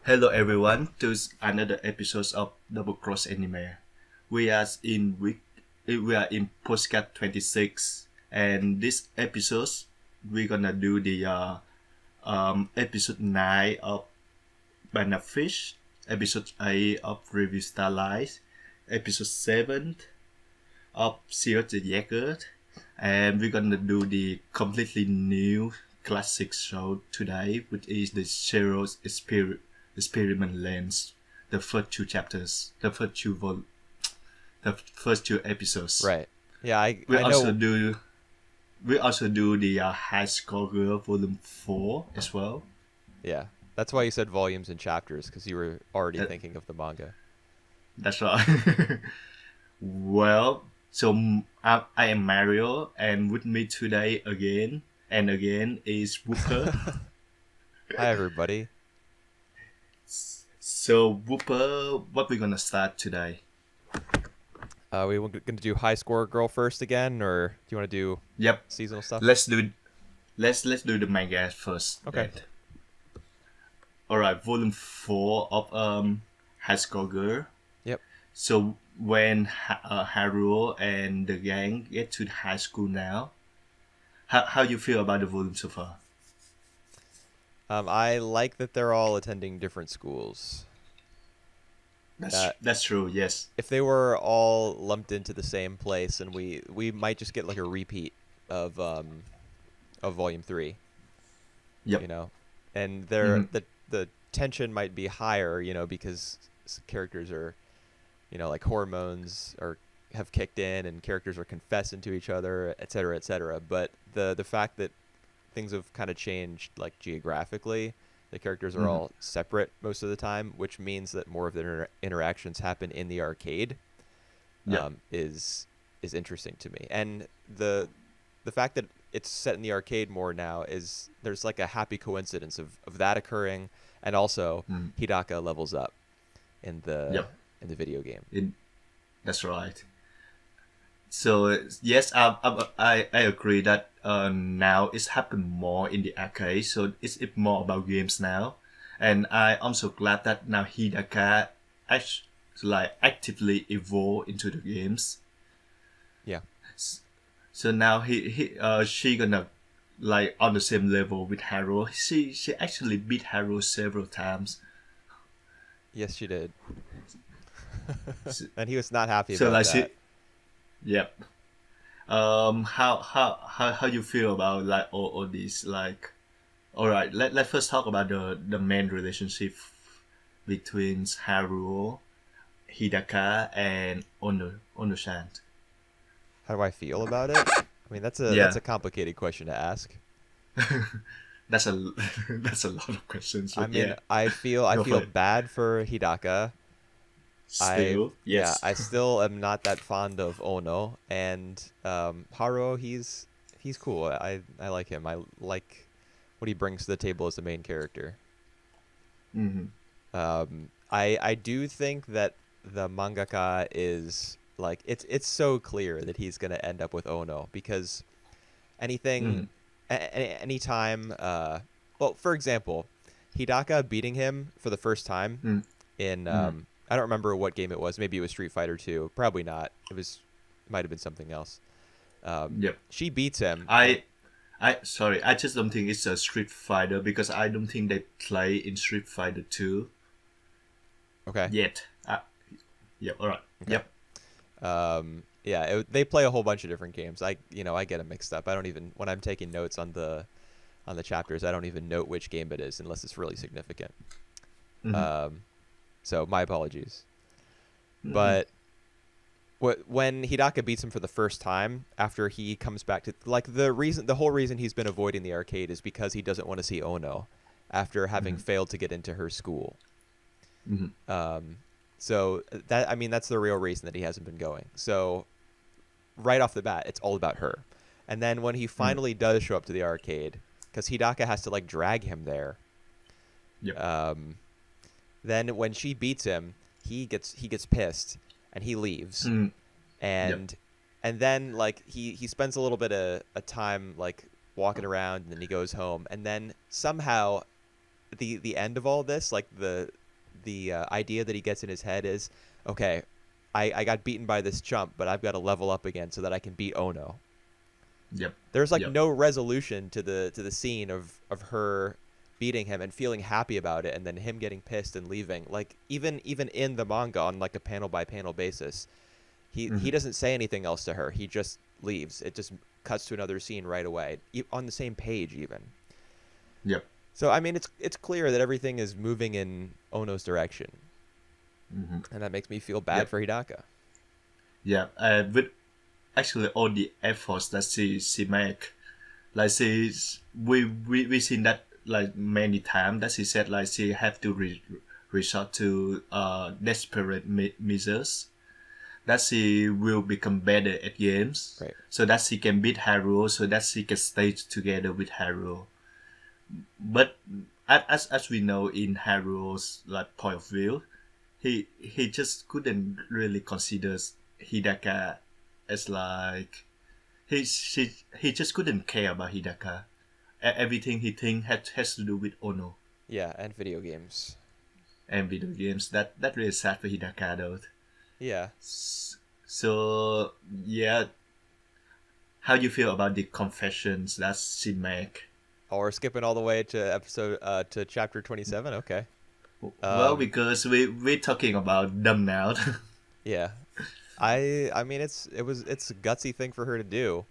Hello everyone to another episode of Double Cross Anime. We are in week we are in postcard 26, and this episode we're gonna do the episode 9 of Banana Fish, episode 8 of Review Starlight, episode 7 of Serious the Jaeger, and we're gonna do the completely new classic show today, which is the Zero's Experiment Lens, the first two chapters, the first two episodes. Right. Yeah, We I also know. do we also do the High Score Girl Volume 4 as well. Yeah, that's why you said volumes and chapters because you were already That, thinking of the manga. that's right. Well, so I am Mario, and with me today again and again is Wooper. Hi, everybody. So Wooper, what we gonna start today? We going to do High Score Girl first again, or do you want to do Yep, seasonal stuff? let's do let's do the manga first. Okay. Then. All right, Volume 4 of High Score Girl. Yep. So when Haruo and the gang get to high school now, how you feel about the volume so far? I like that they're all attending different schools. That's true. Yes. If they were all lumped into the same place, and we might just get like a repeat of Volume 3. Yep. You know, and the tension might be higher, because characters are, like hormones are have kicked in and characters are confessing to each other, et cetera, et cetera. But the fact that things have kind of changed, like geographically, the characters are all separate most of the time, which means that more of their interactions happen in the arcade. Yeah. Is interesting to me, and the fact that it's set in the arcade more now is there's like a happy coincidence of that occurring, and also Hidaka levels up in the Yep. in the video game. That's right. So yes, I agree that now it's happened more in the arcade, so it's more about games now, and I am so glad that now Hidaka actively evolve into the games. Yeah. So now she gonna like on the same level with Haru. She actually beat Haru several times. Yes, she did, So, and he was not happy so about like that. yep. How you feel about like all these like? All right, let first talk about the main relationship between Haruo, Hidaka, and Ono-chan. How do I feel about it? I mean, that's Yeah. a complicated question to ask. That's a that's a lot of questions. I But mean, yeah, I feel go for it. bad for Hidaka. Still, Yeah, yes. I still am not that fond of Ono, and Haruo, he's cool. I like him. I like what he brings to the table as the main character. Mm-hmm. I do think that the mangaka is like it's so clear that he's gonna end up with Ono because anything, anytime. Well, for example, Hidaka beating him for the first time Mm-hmm. in I don't remember what game it was. Maybe it was Street Fighter 2. Probably not. It might have been something else. Yep. She beats him. I sorry. I just don't think it's a Street Fighter because I don't think they play in Street Fighter 2 Okay. yet. Yep. All right. Okay. Yep. Yeah, they play a whole bunch of different games. I get them mixed up. I don't even when I'm taking notes on the chapters, I don't even note which game it is unless it's really significant. Mm-hmm. So my apologies. Mm-hmm. But when Hidaka beats him for the first time, after he comes back to like the whole reason he's been avoiding the arcade is because he doesn't want to see Ono after having failed to get into her school. Mm-hmm. So that's the real reason that he hasn't been going. So right off the bat, it's all about her. And then when he finally does show up to the arcade, because Hidaka has to like drag him there. Yep. Then when she beats him, he gets pissed and he leaves. Mm. And and then like he spends a little bit of a time like walking around, and then he goes home, and then somehow the end of all this, like the idea that he gets in his head is, okay, I got beaten by this chump, but I've got to level up again so that I can beat Ono. Yep. There's like Yep. no resolution to the scene of her beating him and feeling happy about it, and then him getting pissed and leaving. Like even in the manga on like a panel by panel basis, he doesn't say anything else to her. He just leaves. It just cuts to another scene right away, on the same page even. Yep. So I mean, it's clear that everything is moving in Ono's direction, and that makes me feel bad Yep. for Hidaka. Yeah, with actually all the efforts that she make, like we seen that like many times that she said like she have to resort to desperate measures that she will become better at games, Right. so that she can beat Haruo, so that she can stay together with Haruo. But as we know in Haruo's like point of view, he just couldn't really consider Hidaka as like he just couldn't care about Hidaka. Everything he think has to do with Ono Yeah, and video games. and video games. That really sad for Hidaka though. Yeah. So yeah, how you feel about the confessions that she make? Oh, we're skipping all the way to to chapter 27. Okay. Well, because we're talking about them now. Yeah. I mean it's a gutsy thing for her to do.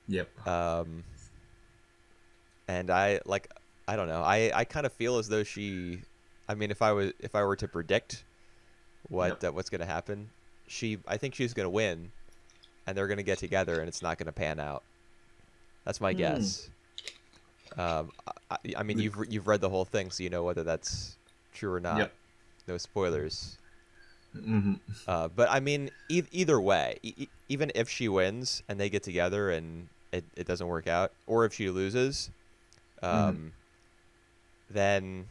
Yep. And I don't know. I kind of feel as though she, I mean, if I were to predict what's going to happen, I think she's going to win, and they're going to get together, and it's not going to pan out. That's my guess. I mean, you've read the whole thing, so you know whether that's true or not. Yep. No spoilers. Mm-hmm. But I mean, either way, even if she wins and they get together and it doesn't work out, or if she loses, then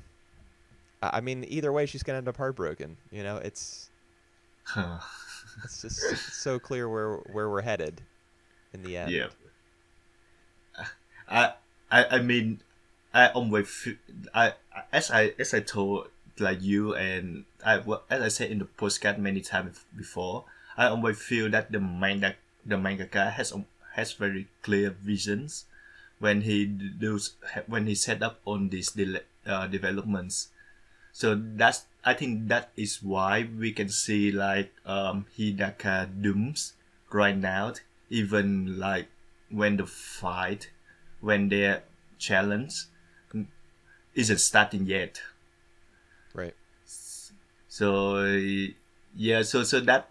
I mean, either way, she's gonna end up heartbroken. You know, it's just so clear where we're headed in the end. Yeah. I mean, I always as I told like you and as I said in the postcard many times before, I always feel that the mangaka has very clear visions when he set up on these developments. So I think that is why we can see like Hidaka dooms right now, even like when the fight, when their challenge isn't starting yet. Right. So yeah, so that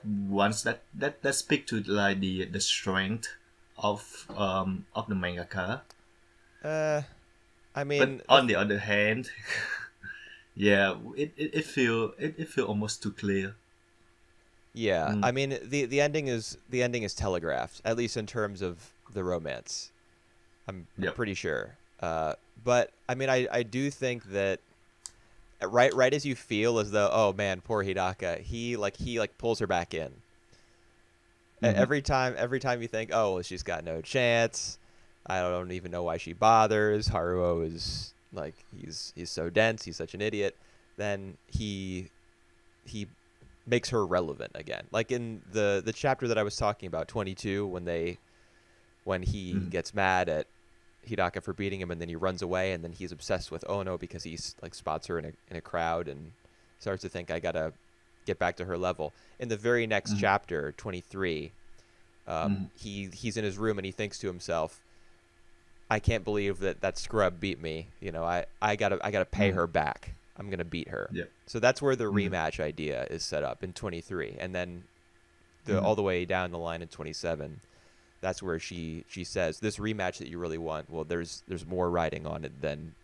once that speak to like the strength of the mangaka. I mean, But on the other hand, yeah, it feel almost too clear. yeah. I mean, the ending is telegraphed, at least in terms of the romance. I'm Yep. pretty sure. But I mean, I do think that right as you feel as though, oh man, poor Hidaka, he pulls her back in. Every time you think, oh well, she's got no chance. I don't even know why she bothers. Haruo is like he's so dense. He's such an idiot. Then he makes her relevant again. Like in the chapter that I was talking about, 22, when he gets mad at Hidaka for beating him, and then he runs away, and then he's obsessed with Ono because he's like spots her in a crowd and starts to think, I gotta get back to her level. In the very next chapter, 23, he's in his room and he thinks to himself, I can't believe that scrub beat me. You know, I gotta pay her back. I'm gonna beat her. Yep. So that's where the rematch idea is set up in 23, and then all the way down the line in 27. That's where she says, this rematch that you really want, well, there's more riding on it than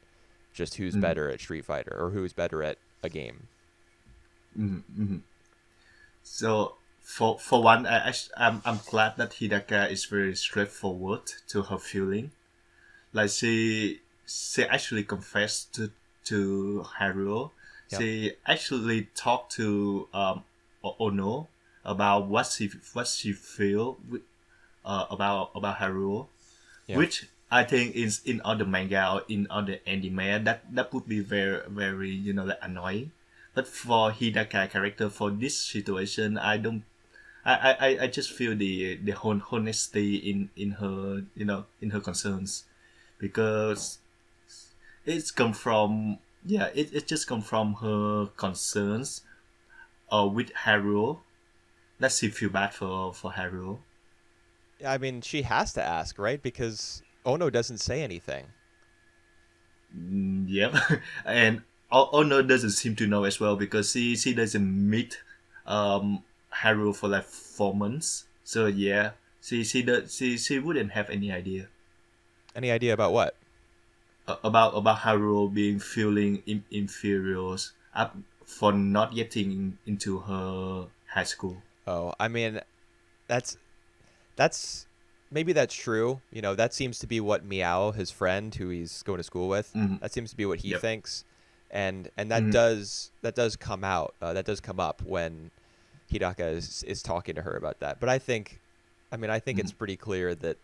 just who's better at Street Fighter or who's better at a game. So for one, I'm glad that Hidaka is very straightforward to her feeling. Like she actually confessed to Haruo. Yep. She actually talked to Ono about what she feel about Haruo, Yeah. which I think in other manga or in other anime that would be very like annoying. But for Hidaka character for this situation, I don't. I just feel the whole honesty in her in her concerns because it's come from it just come from her concerns with Haru. That she feel bad for Haru. I mean, she has to ask, right? Because Ono doesn't say anything. Yep, and Ono doesn't seem to know as well because she doesn't meet Haru for like 4 months. So yeah, she wouldn't have any idea Any idea about what? about Haru being feeling inferior up for not getting into her high school. Oh, I mean, that's that's maybe that's true. You know, that seems to be what Meow, his friend who he's going to school with, Mm-hmm. that seems to be what he Yep. thinks, and Mm-hmm. that does come out. That does come up when Hidaka is talking to her about that. But I think Mm-hmm. it's pretty clear that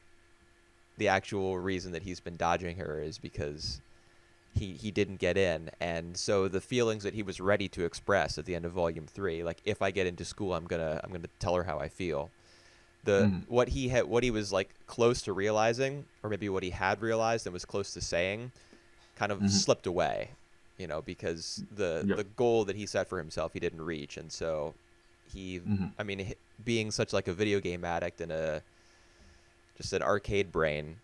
the actual reason that he's been dodging her is because he didn't get in, and so the feelings that he was ready to express at the end of volume 3, like if I get into school, I'm gonna tell her how I feel. The Mm-hmm. what he was like close to realizing, or maybe what he had realized and was close to saying, kind of Mm-hmm. slipped away, you know, because Yep. the goal that he set for himself he didn't reach, and so he, Mm-hmm. I mean, being such like a video game addict and a just an arcade brain,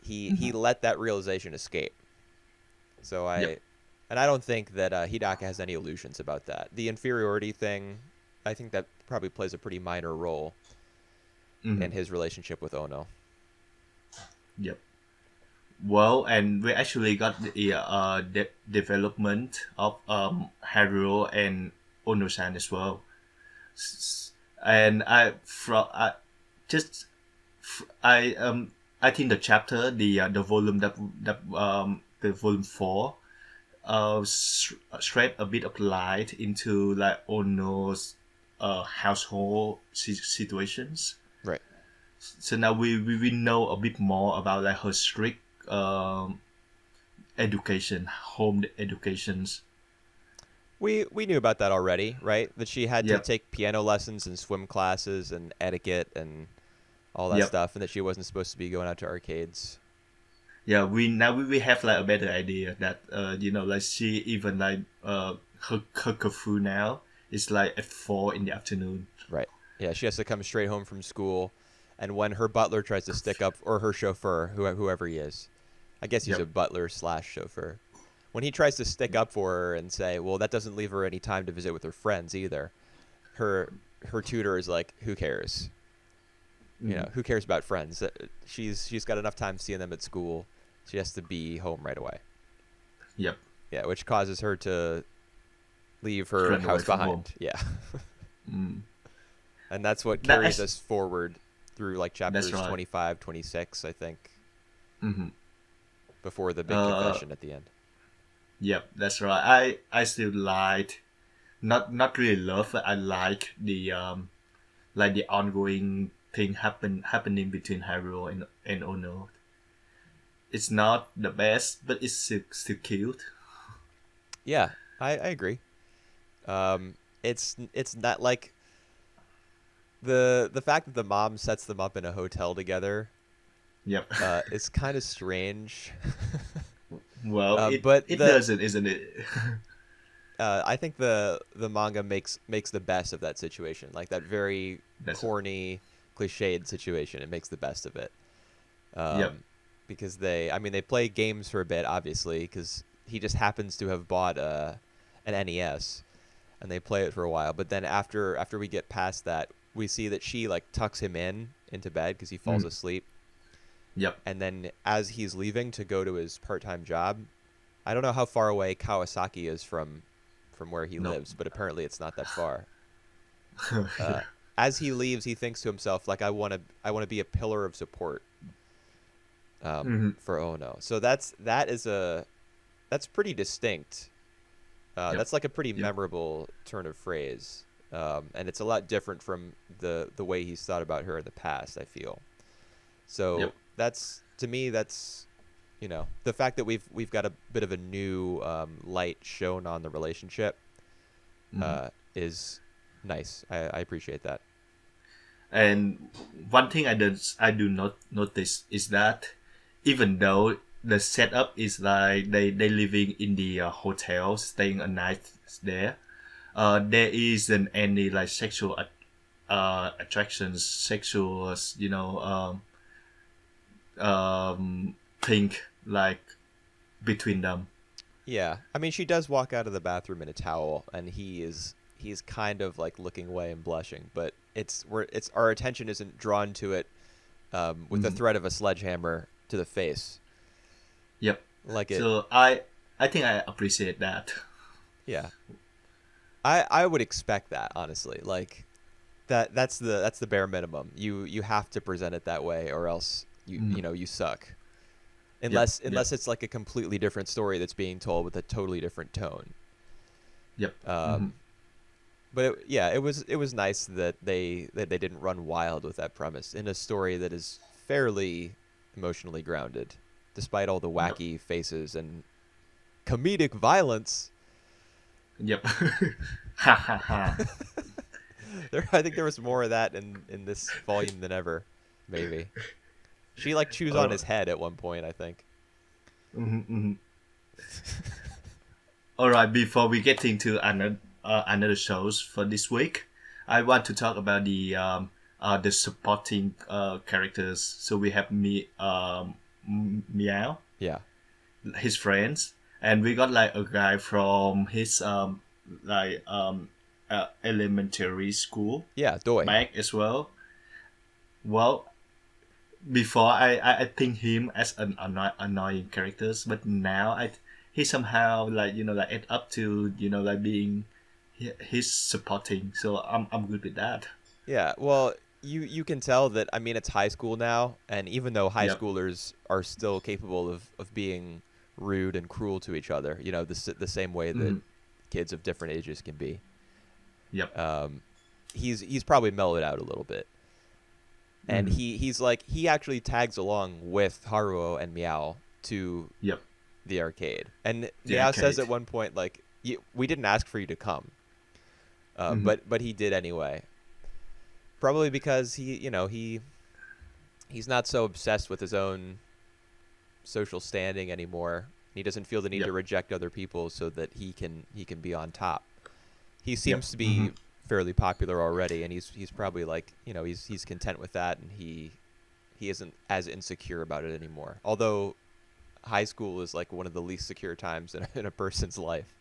Mm-hmm. he let that realization escape. So Yep. I don't think that Hidaka has any illusions about that. The inferiority thing, I think that probably plays a pretty minor role Mm-hmm. in his relationship with Ono. Yep. Well, and we actually got the development of Haru and Ono-san as well. And just I think the chapter the volume the volume 4 shed a bit of light into like Ono's household situations. Right. So now we know a bit more about like her strict education, home educations. We knew about that already, right? That she had to Yep, take piano lessons and swim classes and etiquette and all that yep, stuff, and that she wasn't supposed to be going out to arcades. yeah. We have like a better idea that like she even like her curfew now is like at 4 in the afternoon. Right. Yeah, she has to come straight home from school, and when her butler tries to stick up, or her chauffeur, whoever he is, I guess he's a Yep. butler slash chauffeur. When he tries to stick up for her and say, "Well, that doesn't leave her any time to visit with her friends either," her her tutor is like, "Who cares? You Mm-hmm. know, who cares about friends? She's got enough time seeing them at school. She has to be home right away." Yep. Yeah, which causes her to leave her Run away house from home. behind. Yeah, Mm. and that's what That carries is, us forward through like that's chapters right. 25, 26, I think, Mm-hmm. before the big Uh, confession at the end. yep, that's right. I still like not really love, but I like the ongoing thing happening between Haru and Ono. It's not the best, but it's still cute. Yeah, I agree. It's not like the fact that the mom sets them up in a hotel together Yep. is kind of strange. Well, But it doesn't, isn't it? I think the manga makes the best of that situation, like that very That's right. corny, cliched situation. It makes the best of it. Yep. Because I mean, they play games for a bit, obviously, because he just happens to have bought an NES, and they play it for a while. But then after we get past that, we see that she like tucks him into bed because he falls Mm. asleep, Yep. and then as he's leaving to go to his part-time job, I don't know how far away Kawasaki is from where he No. lives, but apparently it's not that far. Yeah. As he leaves, he thinks to himself, like, I want to be a pillar of support Hmm. for Ono. So that's pretty distinct. Yep. That's like a pretty Yep. memorable turn of phrase, and it's a lot different from the way he's thought about her in the past, I feel. So Yep. that's to me, that's, the fact that we've got a bit of a new light shown on the relationship is nice. I appreciate that. And one thing I do not notice is that even though the setup is like they living in the hotel, staying a night there, there isn't any like sexual attractions, sexual thing like between them. Yeah, I mean, she does walk out of the bathroom in a towel, and he's kind of like looking away and blushing, but it's our attention isn't drawn to it with the threat of a sledgehammer to the face. Yep. Like it. So I think I appreciate that. Yeah. I would expect that, honestly. Like that's the bare minimum. You have to present it that way, or else you suck. Unless it's like a completely different story that's being told with a totally different tone. Yep. But it was nice that they didn't run wild with that premise in a story that is fairly emotionally grounded, despite all the wacky faces and comedic violence. Yep. Ha ha ha. I think there was more of that in this volume than ever. Maybe she like chews on his head at one point, I think. All right. Before we get into another shows for this week, I want to talk about the supporting characters. So we have Meow, Yeah. his friends, and we got like a guy from his elementary school. Yeah, Doi. Back as well. Well, before I think him as an annoying characters, but now he somehow like end up to like being his supporting. So I'm good with that. Yeah, well, you can tell that, I mean, it's high school now, and even though high Yep. schoolers are still capable of being rude and cruel to each other, the same way that kids of different ages can be. Yep. He's probably mellowed out a little bit. And he's like, he actually tags along with Haruo and Meow to Yep. the arcade. And The Meow says arcade. at one point, like, we didn't ask for you to come. But he did anyway. Probably because he's not so obsessed with his own social standing anymore. He doesn't feel the need to reject other people so that he can be on top. He seems to be fairly popular already, and he's probably like, he's content with that, and he isn't as insecure about it anymore. Although high school is like one of the least secure times in a person's life.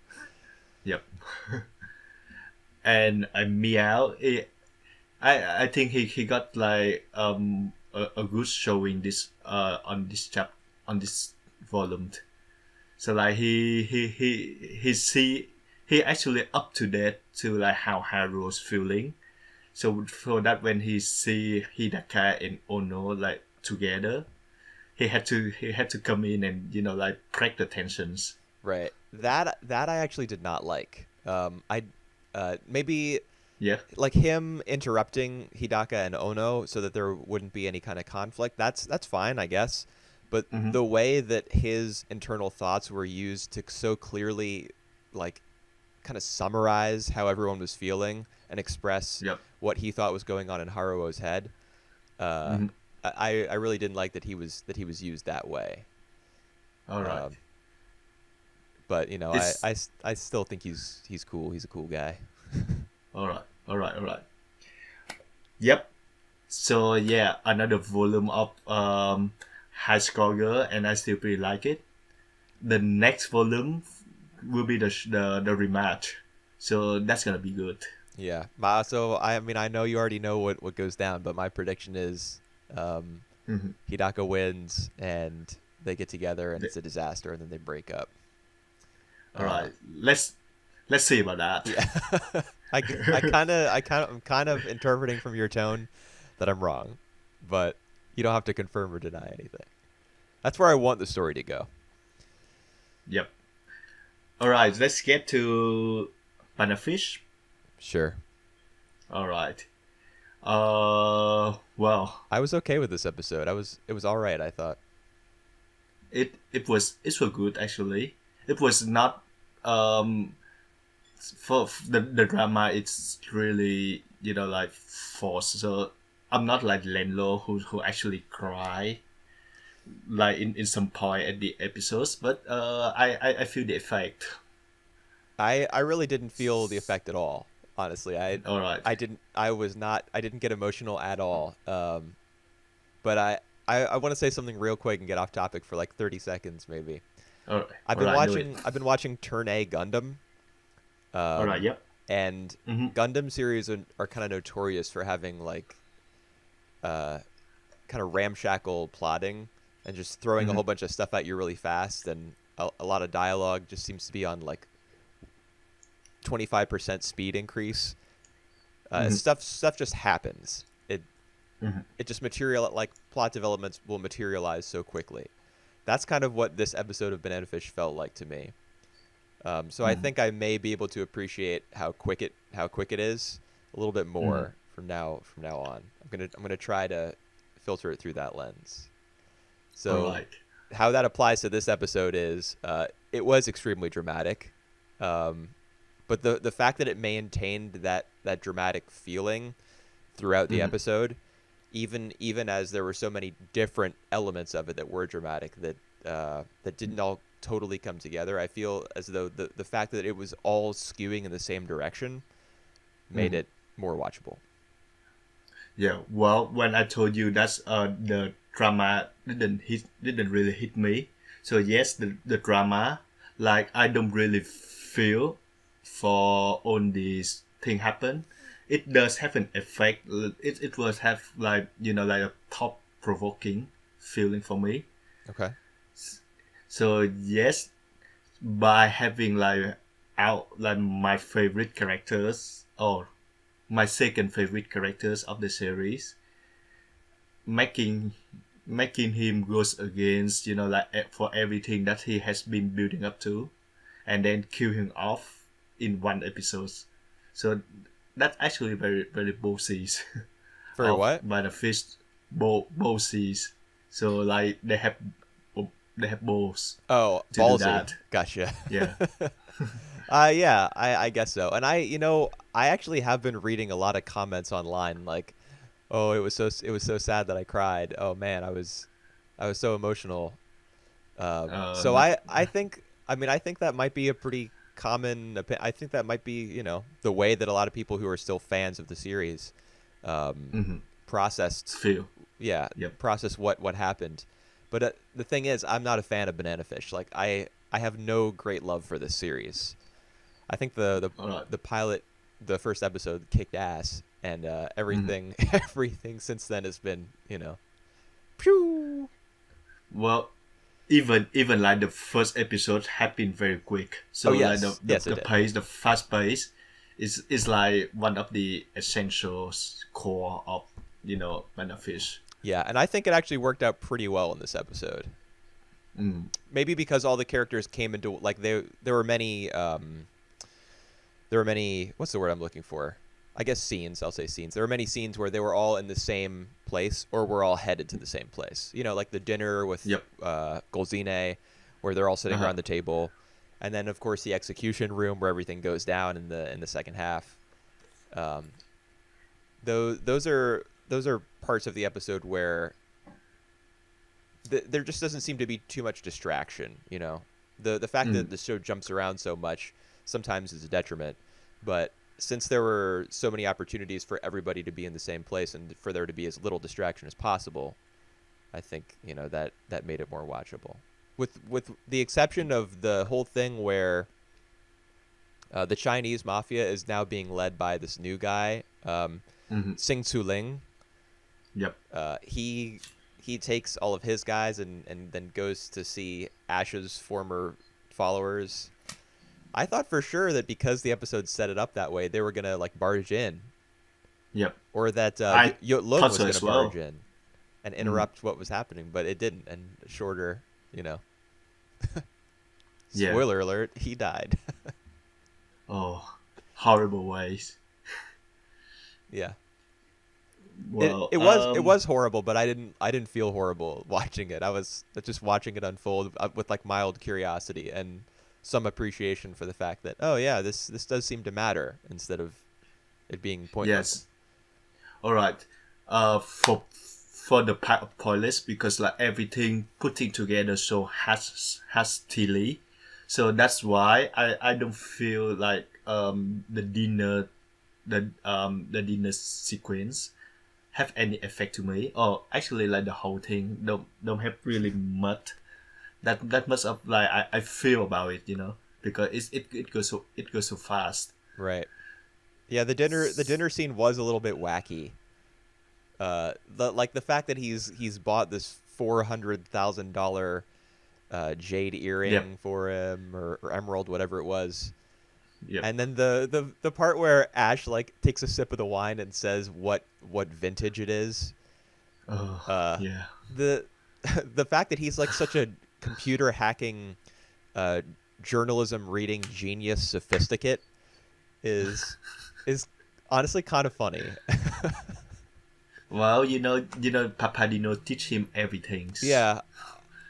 Yep. And Meow, I think he got like a good showing this on this volume. So like he actually up to date to like how Haru's feeling. So for that, when he see Hidaka and Ono like together, he had to come in and like break the tensions. Right. That I actually did not like. Maybe Yeah. like him interrupting Hidaka and Ono so that there wouldn't be any kind of conflict. That's fine, I guess. But the way that his internal thoughts were used to so clearly, like, kind of summarize how everyone was feeling and express what he thought was going on in Haruo's head, I really didn't like that he was used that way. All right. But I still think he's cool. He's a cool guy. All right. Yep. So yeah, another volume of High School Girl, and I still pretty like it. The next volume will be the rematch, so that's gonna be good. Yeah. So I mean, I know you already know what goes down, but my prediction is Hidaka wins and they get together and it's a disaster, and then they break up. All right, let's see about that. Yeah. I'm kind of interpreting from your tone that I'm wrong, but you don't have to confirm or deny anything. That's where I want the story to go. Yep. All right, let's get to Panafish. Sure. All right. Well, I was okay with this episode. It was all right, I thought. it was good actually. It was not um for the drama. It's really like forced. So I'm not like Lenlo who actually cry like in some point at the episodes, but I feel the effect. I really didn't feel the effect at all. Honestly, All right, I didn't get emotional at all. But I want to say something real quick and get off topic for like 30 seconds maybe. all right, do it. I've been watching Turn A Gundam. All right, yep. And Mm-hmm. Gundam series are kind of notorious for having like uh kind of ramshackle plotting and just throwing a Mm-hmm. whole bunch of stuff at you really fast, and a lot of dialogue just seems to be on like 25% speed increase. Mm-hmm. Stuff just happens. Mm-hmm. It just like plot developments will materialize so quickly. That's kind of what this episode of Banana Fish felt like to me. So I Mm-hmm. think I may be able to appreciate how quick it is a little bit Mm-hmm. more from now on. I'm gonna try to filter it through that lens. All So right. how that applies to this episode is it was extremely dramatic, um, but the fact that it maintained that dramatic feeling throughout the Mm-hmm. episode, even as there were so many different elements of it that were dramatic that didn't all totally come together. I feel as though the fact that it was all skewing in the same direction made Mm-hmm. it more watchable. Yeah. Well, when I told you that's the drama didn't really hit me. So yes, the drama, like I don't really feel for all these thing happen. It does have an effect. It was have like like a thought provoking feeling for me. Okay. So yes, by having like out like my favorite characters or my second favorite characters of the series, making making him goes against like for everything that he has been building up to, and then kill him off in one episode. So that's actually very very ballsy For of what? by the fish ballsy. So like they have balls Oh, to do ballsy. that. Gotcha. Yeah. Yeah, I guess so. And I actually have been reading a lot of comments online like, "Oh, it was so sad that I cried. Oh man, I was so emotional." So Not. I think that might be a pretty I think that might be, the way that a lot of people who are still fans of the series um Mm-hmm. processed Feel. yeah, Yep. process what happened. But the thing is, I'm not a fan of Banana Fish. Like I have no great love for this series. I think All right. the pilot, the first episode kicked ass, and Mm-hmm. everything everything since then has been, pew. Well, even like the first episode happened very quick. Oh So like the, yes, the, yes it the did. pace, the fast pace is like one of the essentials core of Benefish. Yeah, and I think it actually worked out pretty well in this episode. Mm. Maybe because all the characters came into like there were many what's the word I'm looking for? I guess scenes. I'll say scenes. There were many scenes where they were all in the same place or were all headed to the same place. Like the dinner with Yep. Golzine, where they're all sitting Uh-huh. around the table, and then of course the execution room where everything goes down in the second half. Um, those are parts of the episode where there just doesn't seem to be too much distraction. The fact that Mm. the show jumps around so much sometimes is a detriment, but since there were so many opportunities for everybody to be in the same place and for there to be as little distraction as possible, I think that made it more watchable. With the exception of the whole thing where the Chinese mafia is now being led by this new guy, Mm-hmm. Sing Tzu Ling. Yep. He takes all of his guys and then goes to see Ash's former followers. I thought for sure that because the episode set it up that way, they were gonna like barge in, Yep. or that I Lung thought was so gonna as barge well. in and interrupt what was happening, but it didn't. And shorter, Yeah. spoiler alert, he died. Oh, horrible ways. Yeah. Well, it was horrible, but I didn't feel horrible watching it. I was just watching it unfold with like mild curiosity and some appreciation for the fact that, oh yeah, this does seem to matter instead of it being pointless. yes. All right. For the part of pointless, because like everything putting together so hastily, so that's why I don't feel like the dinner sequence have any effect to me, or actually like the whole thing don't have really much that much of like I feel about it, because it goes so fast. Right. Yeah, the dinner scene was a little bit wacky. The fact that he's bought this $400,000 jade Yep. earring for him or emerald, whatever it was. Yep. And then the part where Ash like takes a sip of the wine and says what vintage it is. Oh, Uh, yeah. the the fact that he's like such a computer hacking, uh, journalism reading genius sophisticate is honestly kind of funny. Well, Papadino teach him everything. Yeah,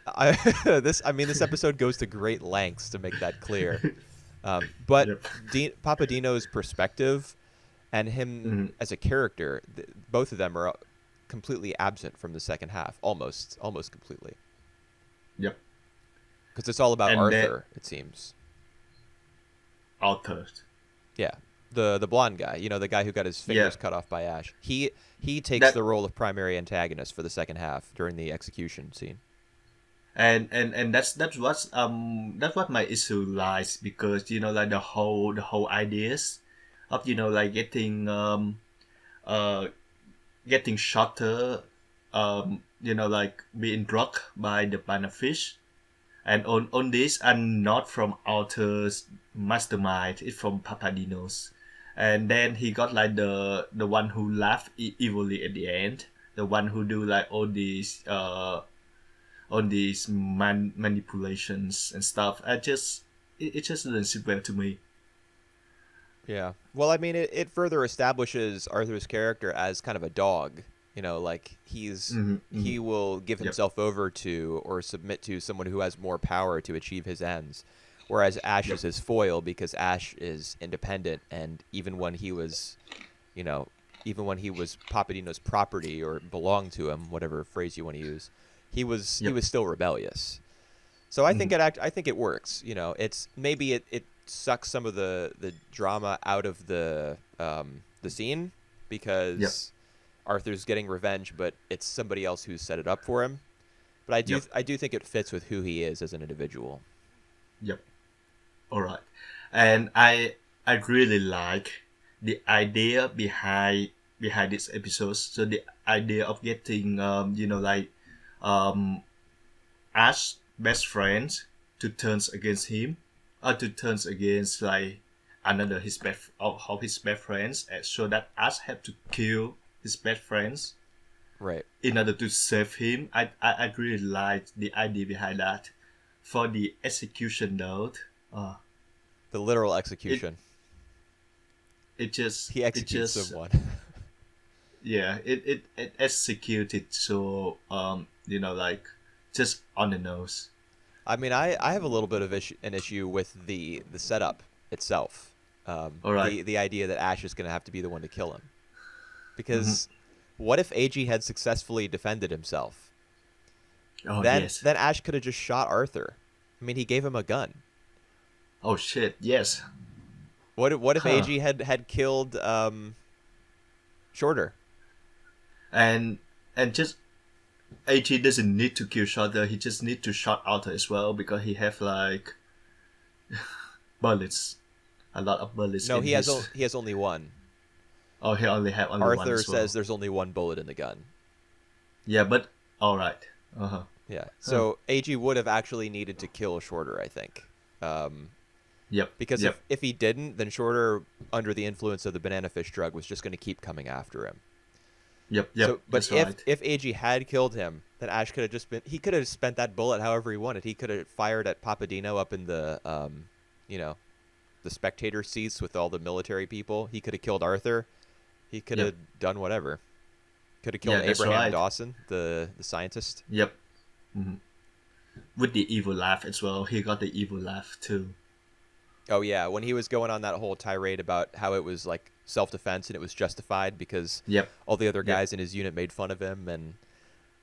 I mean this episode goes to great lengths to make that clear. But Yep. Papadino's perspective and him Hmm. as a character, both of them are completely absent from the second half, almost completely, Yep. because it's all about And that Arthur. It seems. altered. Yeah, the blonde guy, the guy who got his Yeah. fingers cut off by Ash. He takes the That role of primary antagonist for the second half during the execution scene. and that's what my issue lies, because like the whole ideas of like uh getting shorter, like being drugged by the panafish, and on this and not from Arthur's mastermind, it's from Papadino's. And then he got like the one who laughed evilly at the end, the one who do like all these manipulations and stuff. It just doesn't sit well to me. Yeah. Well, I mean, it further establishes Arthur's character as kind of a dog. Like Hmm. Hmm. he will give Yep. himself over to or submit to someone who has more power to achieve his ends. Whereas Ash is Yep. his foil because Ash is independent, and you know, even when he was Papadino's property or belonged to him, whatever phrase you want to use, he Yep. was still rebellious. So I think Hmm. I think it works. It's maybe it sucks some of the drama out of the scene Yep. because Arthur's getting revenge, but it's somebody else who's set it up for him. But Yep. I do think it fits with who he is as an individual. Yep. All right. And I really like the idea behind this episode. So the idea of getting um Ash best friends to turns against him, or to turns against like another his best of his best friends, and so that Ash have to kill his best friends Right. in order to save him. I really like the idea behind that. For the execution though, uh, The literal it execution. it just He it executes just someone. yeah, it executed so like just on the nose. I mean, I have a little bit of an issue with the setup itself. All right. The idea that Ash is going to have to be the one to kill him. Mm-hmm. Because what if AG had successfully defended himself? Oh Then yes. Ash could have just shot Arthur. I mean, he gave him a gun. Oh shit. Yes. What if Huh. AG had killed Shorter? And just AT doesn't need to kill Shorter. He just need to shot Arthur as well, because he have like bullets, a lot of bullets No, in his. he has only one. Oh, he only have only one Arthur as well. says there's only one bullet in the gun. Yeah, but all right. Uh huh. Yeah. So AG would have actually needed to kill Shorter, I think. Yep. Because Yep. if he didn't, then Shorter, under the influence of the banana fish drug, was just going to keep coming after him. Yep. Yep. So, but That's right. if AG had killed him, then Ash could have he could have spent that bullet however he wanted. He could have fired at Papadino up in the the spectator seats with all the military people. He could have killed Arthur. He could Yep. have done whatever. Could have killed Yeah, that's Abraham right. Dawson, the scientist. Yep. Hmm. With the evil laugh as well. He got the evil laugh too. Oh yeah, when he was going on that whole tirade about how it was like self-defense and it was justified because Yep. all the other Yep. guys in his unit made fun of him, and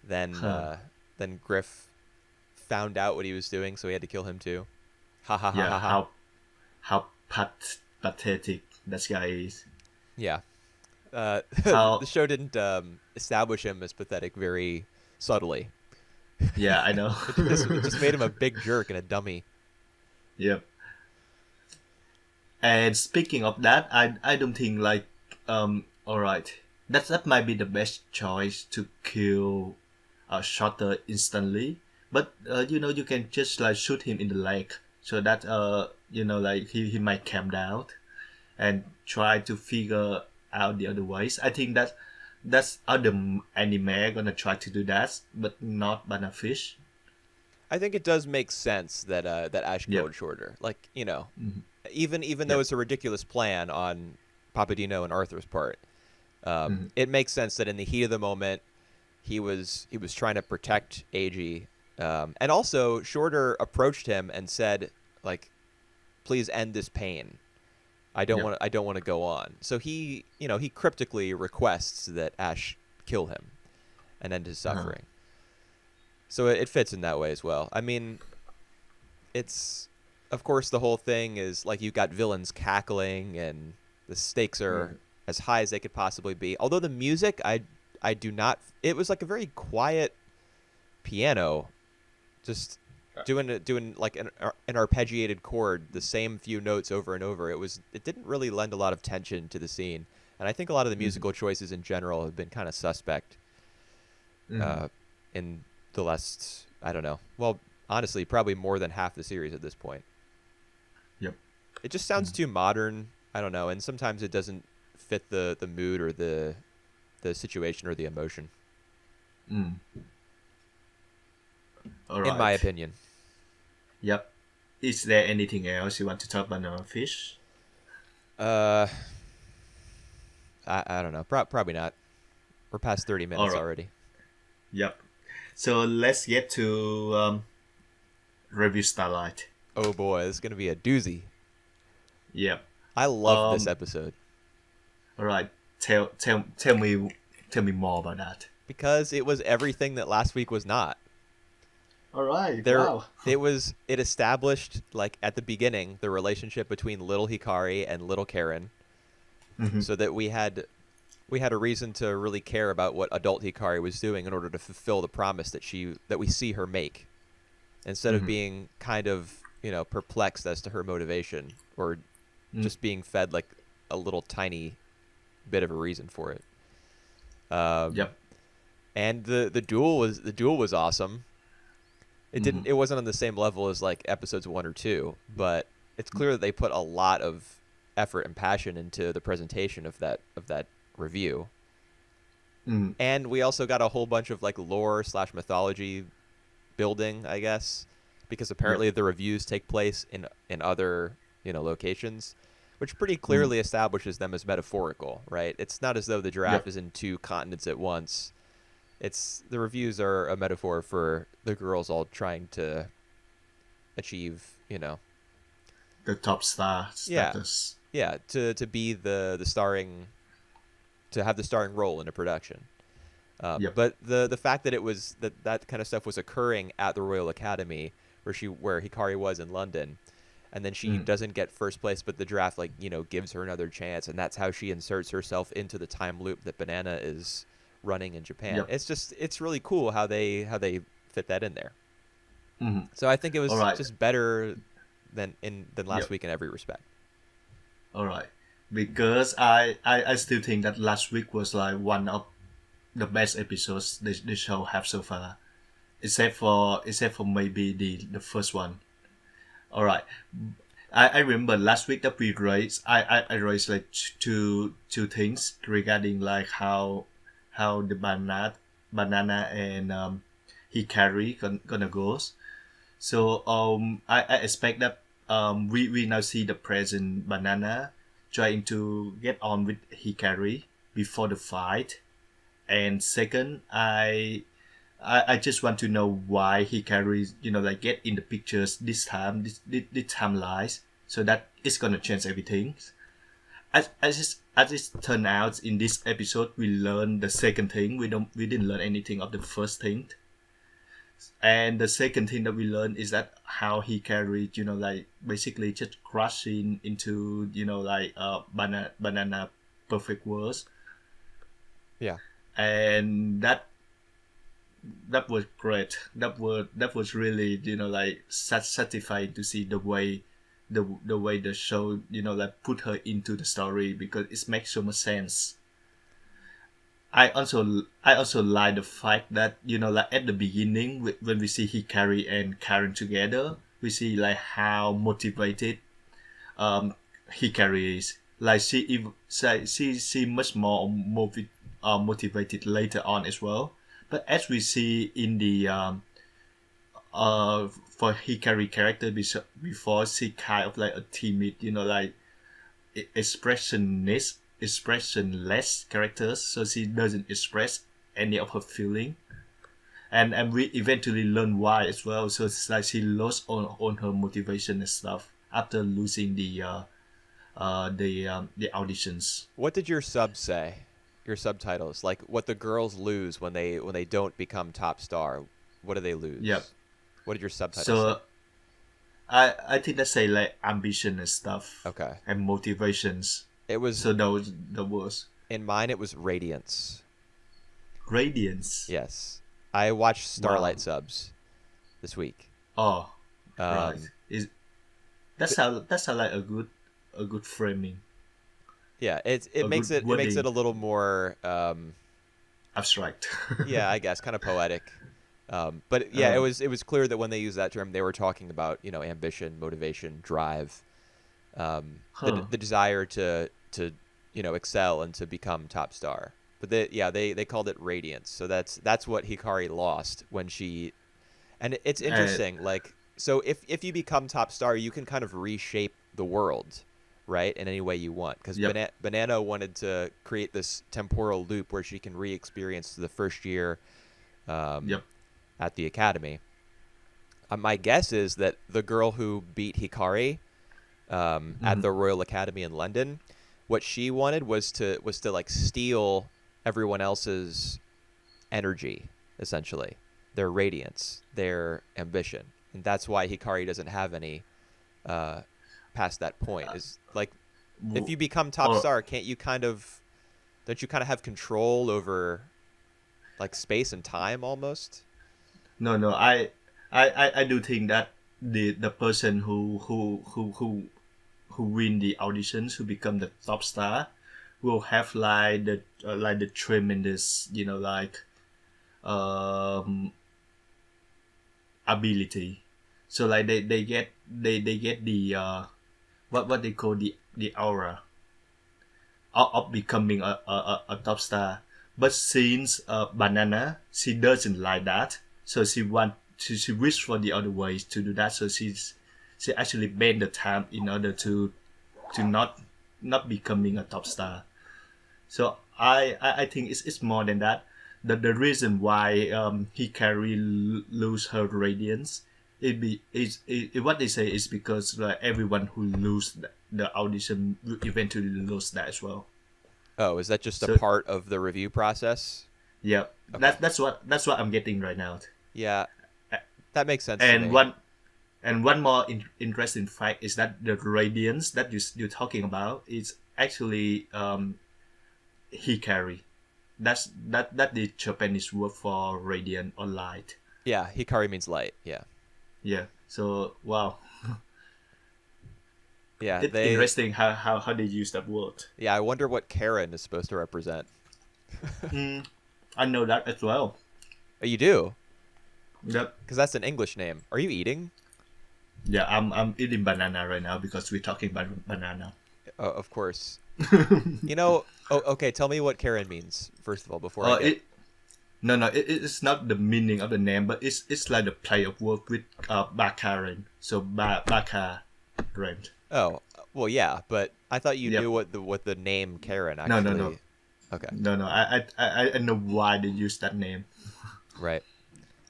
then Huh. then Griff found out what he was doing, so he had to kill him too. Ha ha ha Yeah. ha ha. How pathetic that guy is. Yeah. The How? show didn't establish him as pathetic very subtly. Yeah, I know. It just made him a big jerk and a dummy. Yep. And speaking of that, I don't think like all right, that might be the best choice to kill a shotter instantly. But you can just like shoot him in the leg so that like he might calm down and try to figure out the other ways. I think that's other anime gonna try to do that, but not Banana Fish. I think it does make sense that that Ash Yep. killed Shorter. Like, Mhm. even though Yep. it's a ridiculous plan on Papadino and Arthur's part, Mhm. it makes sense that in the heat of the moment, he was trying to protect Ag, and also Shorter approached him and said, like, "Please end this pain. Yep. I don't want to go on." So he cryptically requests that Ash kill him and end his Uh-huh. suffering. So it fits in that way as well. I mean, it's of course the whole thing is like you've got villains cackling and the stakes are as high as they could possibly be. Although the music, I do not. It was like a very quiet piano, just doing like an arpeggiated chord, the same few notes over and over. It didn't really lend a lot of tension to the scene, and I think a lot of the musical choices in general have been kind of suspect Mhm. in the last, I don't know. Well, honestly, probably more than half the series at this point. Yep. It just sounds too modern. I don't know, and sometimes it doesn't fit the mood or the situation or the emotion, Mm. All in my right. opinion. Yep. Is there anything else you want to talk about Banana Fish? Uh, I don't know. Probably not. We're past 30 All minutes right. already. Yep. So let's get to review Starlight. Oh boy, this is gonna be a doozy. Yep. I loved this Um. episode All right. Tell me more about that. because it was everything that last week was not. All right. There, Wow. it established like at the beginning the relationship between little Hikari and little Karen, Mhm. so that we had a reason to really care about what adult Hikari was doing in order to fulfill the promise that we see her make, instead of Mhm. being kind of perplexed as to her motivation or just being fed like a little tiny bit of a reason for it. Yep. And the duel was awesome. Mhm. It wasn't on the same level as like episodes 1 or 2, but it's clear that they put a lot of effort and passion into the presentation of that review. Mm. And we also got a whole bunch of like lore / mythology building, I guess, because Yep. apparently the reviews take place in other locations, which pretty Mm. clearly establishes them as metaphorical, right? It's not as though the giraffe Yep. is in 2 continents at once. It's the reviews are a metaphor for the girls all trying to achieve, The top star yeah, status. yeah, to be the starring, to have the starring role in a production. Yep. But the fact that it was that kind of stuff was occurring at the Royal Academy, where Hikari was in London, and then she Mm. doesn't get first place, but the draft gives her another chance, and that's how she inserts herself into the time loop that Banana is running in Japan. Yep. It's really cool how they fit that in there. Mhm. So I think it All was right. just better than last Yep. week in every respect. All right. Because I still think that last week was like one of the best episodes the show have so far, except for maybe the first one. All right. I remember last week that we raised I raised like two things regarding like how the banana and Hikari gonna goes. So I expect that we now see the present banana trying to get on with Hikari before the fight, and second, I just want to know why he carries, like get in the pictures this time, this timelines, so that it's gonna change everything. As it turned out in this episode, we learned the second thing. We didn't learn anything of the first thing. And the second thing that we learned is that how he carried, like basically just crashing into, like banana perfect worlds. Yeah. And that was great. That was really, like satisfying to see the way the show, like put her into the story, because it makes so much sense. I also like the fact that, like at the beginning, when we see Hikari and Karen together, we see like how motivated Hikari is. Like she much more motivated later on as well. But as we see in the for Hikari character, before, she kind of like a timid, like expressionless characters, so she doesn't express any of her feeling, and we eventually learn why as well. So it's like she lost on her motivation and stuff after losing the auditions. What did your subs say? Your subtitles, like what the girls lose when they don't become top star. What do they lose? Yep. What did your subtitles So say? I think that say like ambition and stuff. Okay. And motivations. It was, So that was the worst. in mine it was radiance. Radiance. Yes. I watched Starlight Wow. subs this week. Oh, Um, right. That's how like a good framing. Yeah, it A makes good it makes it wording. a little more Abstract. yeah, I guess kind of poetic. But yeah, Uh, it was clear that when they used that term, they were talking about, ambition, motivation, drive, Huh. the desire to excel and to become top star. But they called it radiance. So that's what Hikari lost when she. And it's interesting, like, so if you become top star, you can kind of reshape the world, right, in any way you want. Because Yep. Banana wanted to create this temporal loop where she can re-experience the first year Yep. at the academy. My guess is that the girl who beat Hikari at the Royal Academy in London, what she wanted was to like steal everyone else's energy, essentially, their radiance, their ambition, and that's why Hikari doesn't have any past that point. Is like, if you become top Or- star, don't you kind of have control over like space and time almost? No. I do think that the person who win the auditions, who become the top star, will have like the tremendous, like ability. So like they get the what they call the aura of becoming a top star. But since Banana, she doesn't like that, so she wished for the other ways to do that. So she actually bent the time in order to not becoming a top star. So I think it's more than that. The reason why Hikari lose her radiance, what they say is because everyone who lose the audition will eventually lose that as well. Oh, is that just So- a part of the review process? Yeah, Okay. that's what I'm getting right now. Yeah, that makes sense to And me. one more interesting fact is that the radiance that you're talking about is actually Hikari. That's the Japanese word for radiant or light. Yeah, Hikari means light. Yeah, Yeah. So wow, yeah. it's interesting how they use that word. Yeah, I wonder what Karen is supposed to represent. I know that as well. Oh, you do? Yep. Because that's an English name. Are you eating? Yeah, I'm eating banana right now because we're talking about banana. Oh, of course. Oh, okay. Tell me what Karen means first of all before I get. It's not the meaning of the name, but it's like the play of word with Bakaren. So Bakaren. Oh, well, yeah, but I thought you Yep. knew what the name Karen No, actually. no. Okay. No, no. I know why they use that name. Right.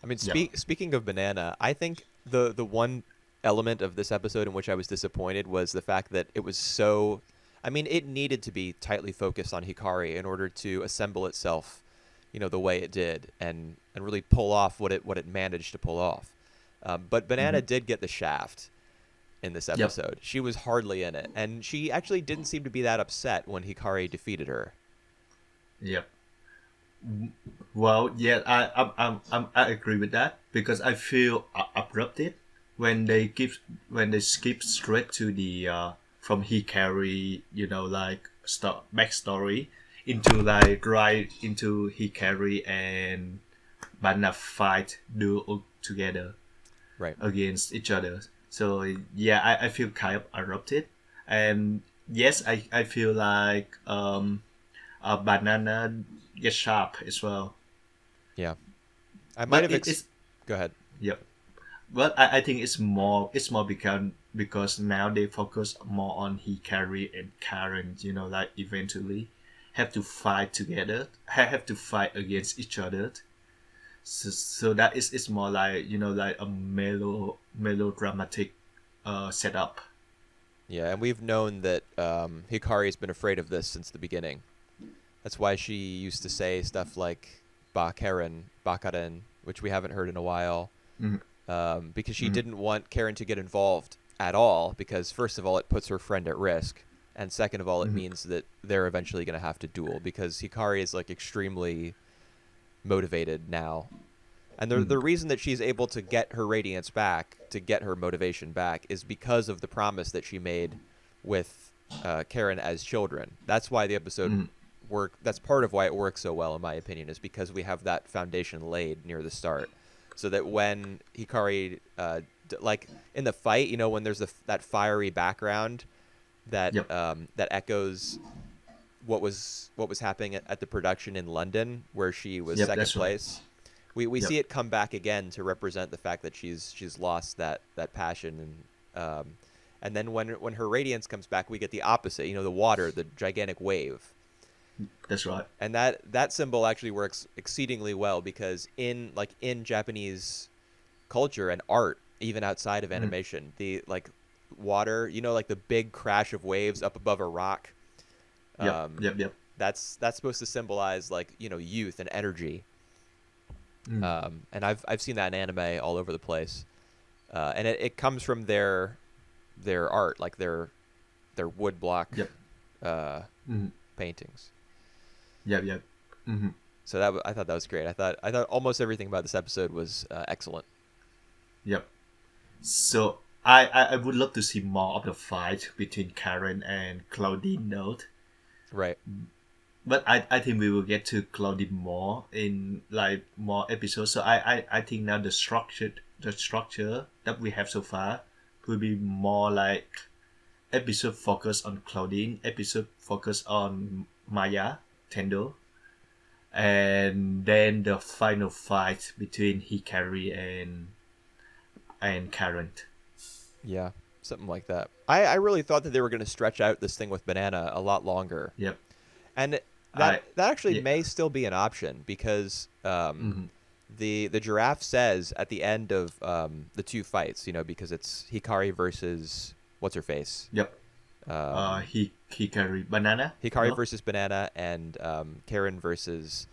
I mean, Yep. speaking of banana, I think the one element of this episode in which I was disappointed was the fact that it was so. I mean, it needed to be tightly focused on Hikari in order to assemble itself, the way it did, and really pull off what it managed to pull off. But Banana Hmm. did get the shaft in this Yep. episode. She was hardly in it, and she actually didn't seem to be that upset when Hikari defeated her. Yep. Well, yeah, I agree with that because I feel abrupted when when they skip straight to the from Hikari, like backstory into like right into Hikari and Banna fight duel together Right. against each other. So yeah, I feel kind of erupted, and yes, I feel like a banana gets sharp as well. Yeah. I might But have. it's Go ahead. yep. But I think it's more because now they focus more on Hikari and Karen. Like eventually have to fight together, have to fight against each other. So that is it's more like like a melodramatic setup. Yeah, and we've known that Hikari's been afraid of this since the beginning. That's why she used to say stuff like Bakaren, which we haven't heard in a while, Mm-hmm. because she Mm-hmm. didn't want Karen to get involved at all, because first of all, it puts her friend at risk, and second of all, it Mm-hmm. means that they're eventually going to have to duel, because Hikari is like extremely motivated now. And the Mm-hmm. reason that she's able to get her radiance back, to get her motivation back, is because of the promise that she made with Karen as children. That's why the episode Mm-hmm. That's part of why it works so well, in my opinion, is because we have that foundation laid near the start, so that when Hikari, like in the fight, when there's that fiery background that Yep. that echoes what was happening at the production in London, where she was Yep. second That's right. place. We Yep. see it come back again to represent the fact that she's lost that passion, and then when her radiance comes back, we get the opposite. The water, the gigantic wave, That's right. and that symbol actually works exceedingly well, because in Japanese culture and art, even outside of Mm-hmm. animation, the like water, like the big crash of waves up above a rock. Yep. Um, Yep. Yep. that's supposed to symbolize like youth and energy. Mm. And I've seen that in anime all over the place, and it comes from their art, like their wood block Yep. uh, Mm-hmm. paintings. Yep. Yep. Mm-hmm. So I thought that was great. I thought almost everything about this episode was excellent. Yep. So I would love to see more of the fight between Karen and Claudine Note. Right. But I think we will get to Claudine more in like more episodes. So I think now the structure that we have so far will be more like episode focus on Claudine, episode focus on Maya, Tendo, and then the final fight between Hikari and Karen. Yeah. Something like that. I really thought that they were going to stretch out this thing with Banana a lot longer, Yep. and I that actually yeah. may still be an option, because Mm-hmm. the giraffe says at the end of the two fights, because it's Hikari versus what's her face, Yep. um, Hikari banana. Hikari No? versus Banana, and Karen versus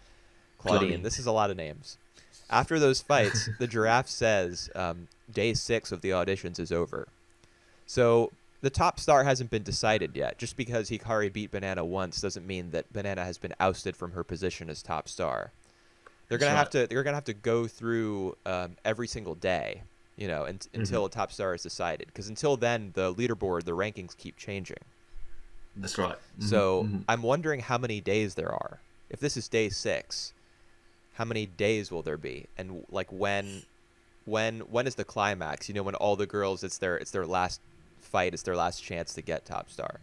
Claudine. Claudine. This is a lot of names. After those fights, the giraffe says day 6 of the auditions is over. So the top star hasn't been decided yet. Just because Hikari beat Banana once doesn't mean that Banana has been ousted from her position as top star. They're gonna have to. They're gonna have to go through every single day, until a top star is decided. Because until then, the leaderboard, the rankings keep changing. That's right. Mm-hmm. So Mm-hmm. I'm wondering how many days there are. If this is day 6, how many days will there be? And like when is the climax? When all the girls, it's their last fight, it's their last chance to get top star.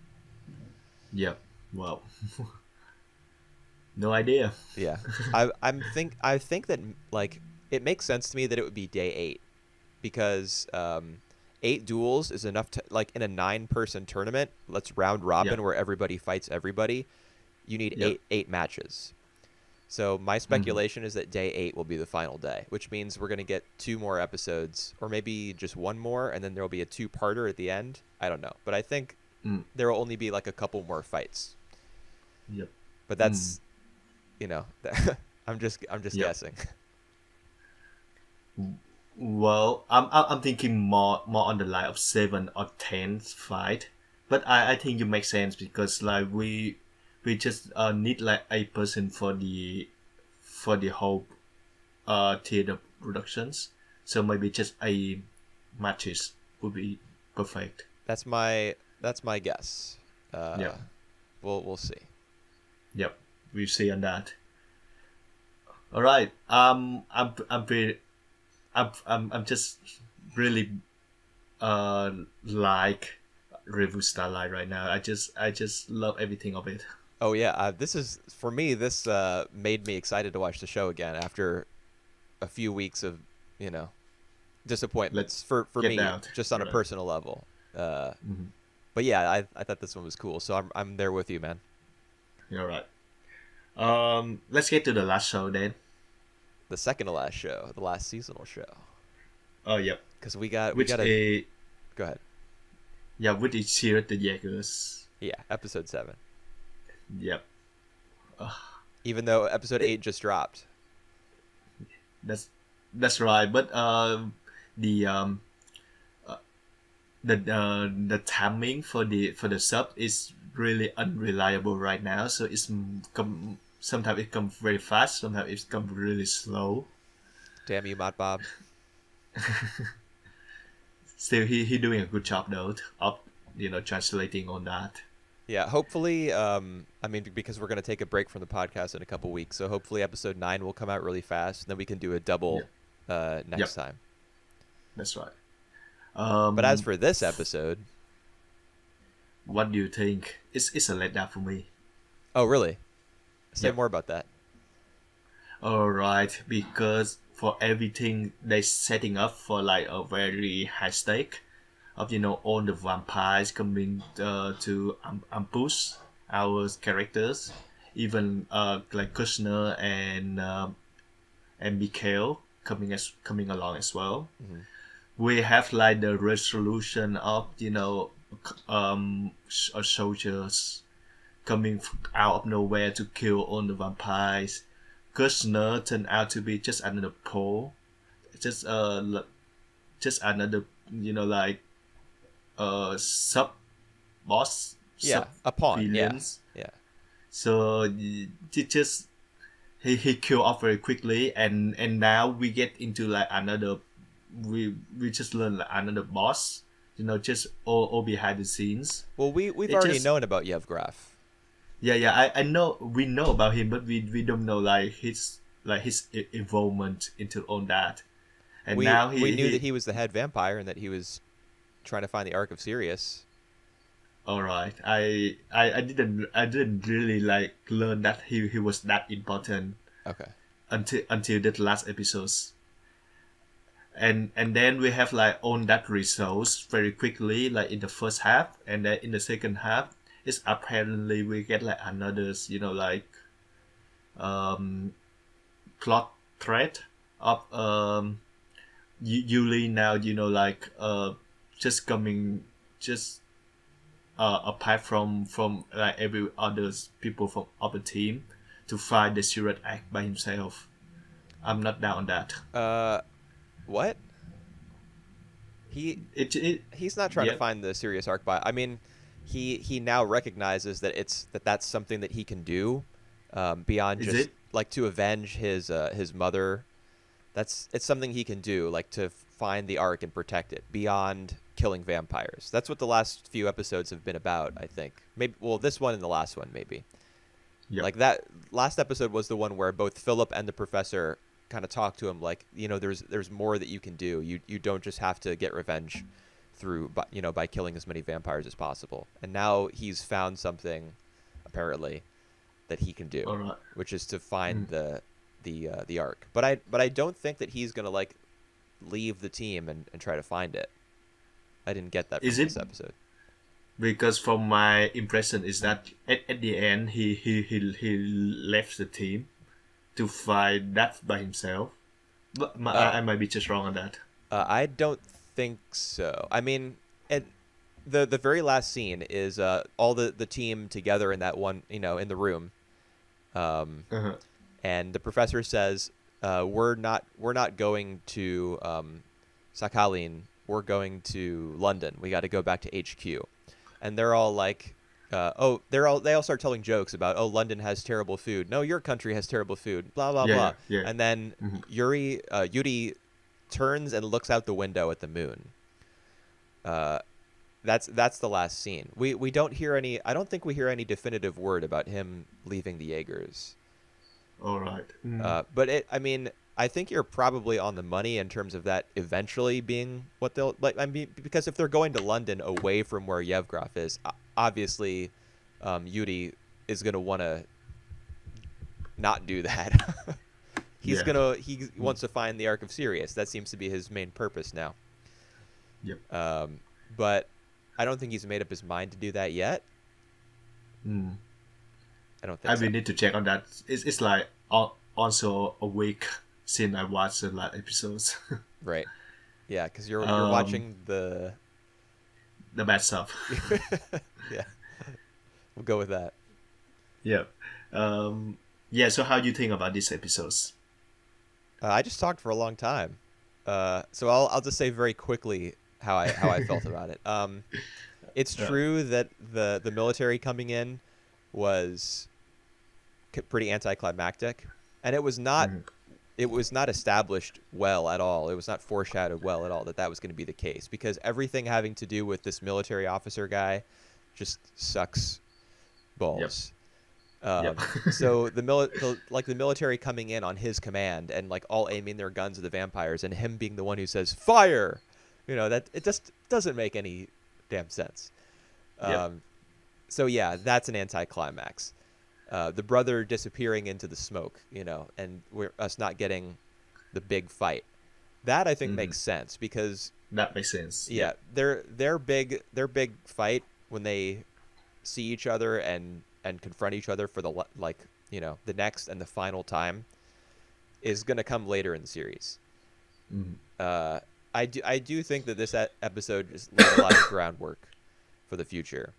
Yep. Wow. No idea. Yeah, I think that like it makes sense to me that it would be day 8, because 8 duels is enough to, like, in a 9-person tournament. Let's round robin Yeah. where everybody fights everybody. you need Yep. eight matches. So my speculation is that day 8 will be the final day, which means we're going to get 2 more episodes, or maybe just 1 more, and then there will be a 2-parter at the end. I don't know, but I think Mm. there will only be like a couple more fights. Yep. But Mm. that's, I'm just Yep. guessing. Well, I'm thinking more on the line of 7 or 10 fight, but I think you make sense because like we just need like 8% for the whole theater productions, so maybe just 8 matches would be perfect. That's my guess. Yep. We'll see. Yep. We see on that. All right. I'm pretty, I'm just really uh like Revue Starlight right now. I just love everything of it. Oh yeah, this is for me. This made me excited to watch the show again after a few weeks of you know Let's disappointments for get me, out. just on a Right. personal level. But yeah, I thought this one was cool, so I'm there with you, man. You're right. Let's get to the last show then. The second to last show, the last seasonal show, Oh, yep. because we Which got a a go ahead. yeah, which is Cheer the Jaegers. Yeah, episode 7. Yep. Even though episode 8 just dropped. That's right. But the the timing for the sub is really unreliable right now. So sometimes it comes very fast, sometimes it comes really slow. Damn you, Mod Bob. Still, he doing a good job though of translating on that. Yeah, hopefully, I mean, because we're going to take a break from the podcast in a couple weeks, so hopefully episode 9 will come out really fast, and then we can do a double next time. That's right. But as for this episode... What do you think? It's a letdown for me. Oh, really? Say Yep. more about that. Alright, because for everything they setting up for like a very high stake of all the vampires coming to ambush our characters, even like Kushner and Mikhail coming along as well. We have like the resolution of soldiers coming out of nowhere to kill all the vampires. Kushner turned out to be just another pole, just another like sub boss, Yeah, sub a pawn. villains. Yeah. So he killed off very quickly, and now we get into like another. We just learn like another boss. Just all behind the scenes. Well, we've It already just- known about Yevgraf. Yeah. I know we know about him, but we don't know like his involvement into all that. And We now we knew that he was the head vampire and that he was trying to find the Ark of Sirius. All right. I didn't really like learn that he was that important Okay. until the last episodes. And then we have like on that results very quickly like in the first half, and then in the second half it's apparently we get like another like plot thread of Yuli now like just coming just apart from like every other people from other team to find the Sirat Act by himself. I'm not down on that. What? He's not trying to Yep. find the Sirius Arc by. I mean, he now recognizes that that's something that he can do, beyond Is just it? like to avenge his mother. It's something he can do, like to find the Ark and protect it beyond killing vampires. That's what the last few episodes have been about, I think. Maybe this one and the last one maybe. Yep. Like that last episode was the one where both Philip and the professor kind of talk to him like, there's more that you can do. You don't just have to get revenge through by killing as many vampires as possible. And now he's found something apparently that he can do, All right. which is to find the Ark. But I don't think that he's going to like leave the team and try to find it. I didn't get that from Is it- this episode. because from my impression is that at the end he left the team to fight that by himself. But Oh, I might be just wrong on that. I don't think so. I mean, and the very last scene is all the team together in that one, in the room. Um, Uh-huh. and the professor says, we're not going to Sakhalin. We're going to London. We got to go back to HQ. And they're all like, they all start telling jokes about, oh, London has terrible food. No, your country has terrible food. Blah blah Yeah, blah. yeah, yeah. And then Mm-hmm. Yuri turns and looks out the window at the moon. Uh, that's the last scene. We don't hear any. I don't think we hear any definitive word about him leaving the Jaegers. All right. Mm. But I mean, I think you're probably on the money in terms of that eventually being what they'll like. I mean, because if they're going to London away from where Yevgraf is, obviously, Yuri is gonna want to not do that. Yeah. He wants to find the Ark of Sirius. That seems to be his main purpose now. Yep. But I don't think he's made up his mind to do that yet. Mm. I don't I think so. will need to check on that. It's like also a week since I watched the last episodes. Right. Yeah, because you're Um, watching the. the bad stuff. Yeah, we'll go with that. Yeah. Yeah. So how do you think about these episodes? I just talked for a long time, so I'll just say very quickly how I felt about it. It's Yeah. true that the military coming in was pretty anticlimactic, and Mhm. it was not established well at all. It was not foreshadowed well at all that was going to be the case, because everything having to do with this military officer guy just sucks balls. Yep. So the military coming in on his command and like all aiming their guns at the vampires, and him being the one who says fire, that it just doesn't make any damn sense. Yep. So yeah, that's an anticlimax. The brother disappearing into the smoke, and us not getting the big fight. That I think Mhm. makes sense because That makes sense. yeah, Yep. their big fight when they see each other and confront each other for the next and the final time is going to come later in the series. Mhm. I do think that this episode just laid a lot of groundwork for the future,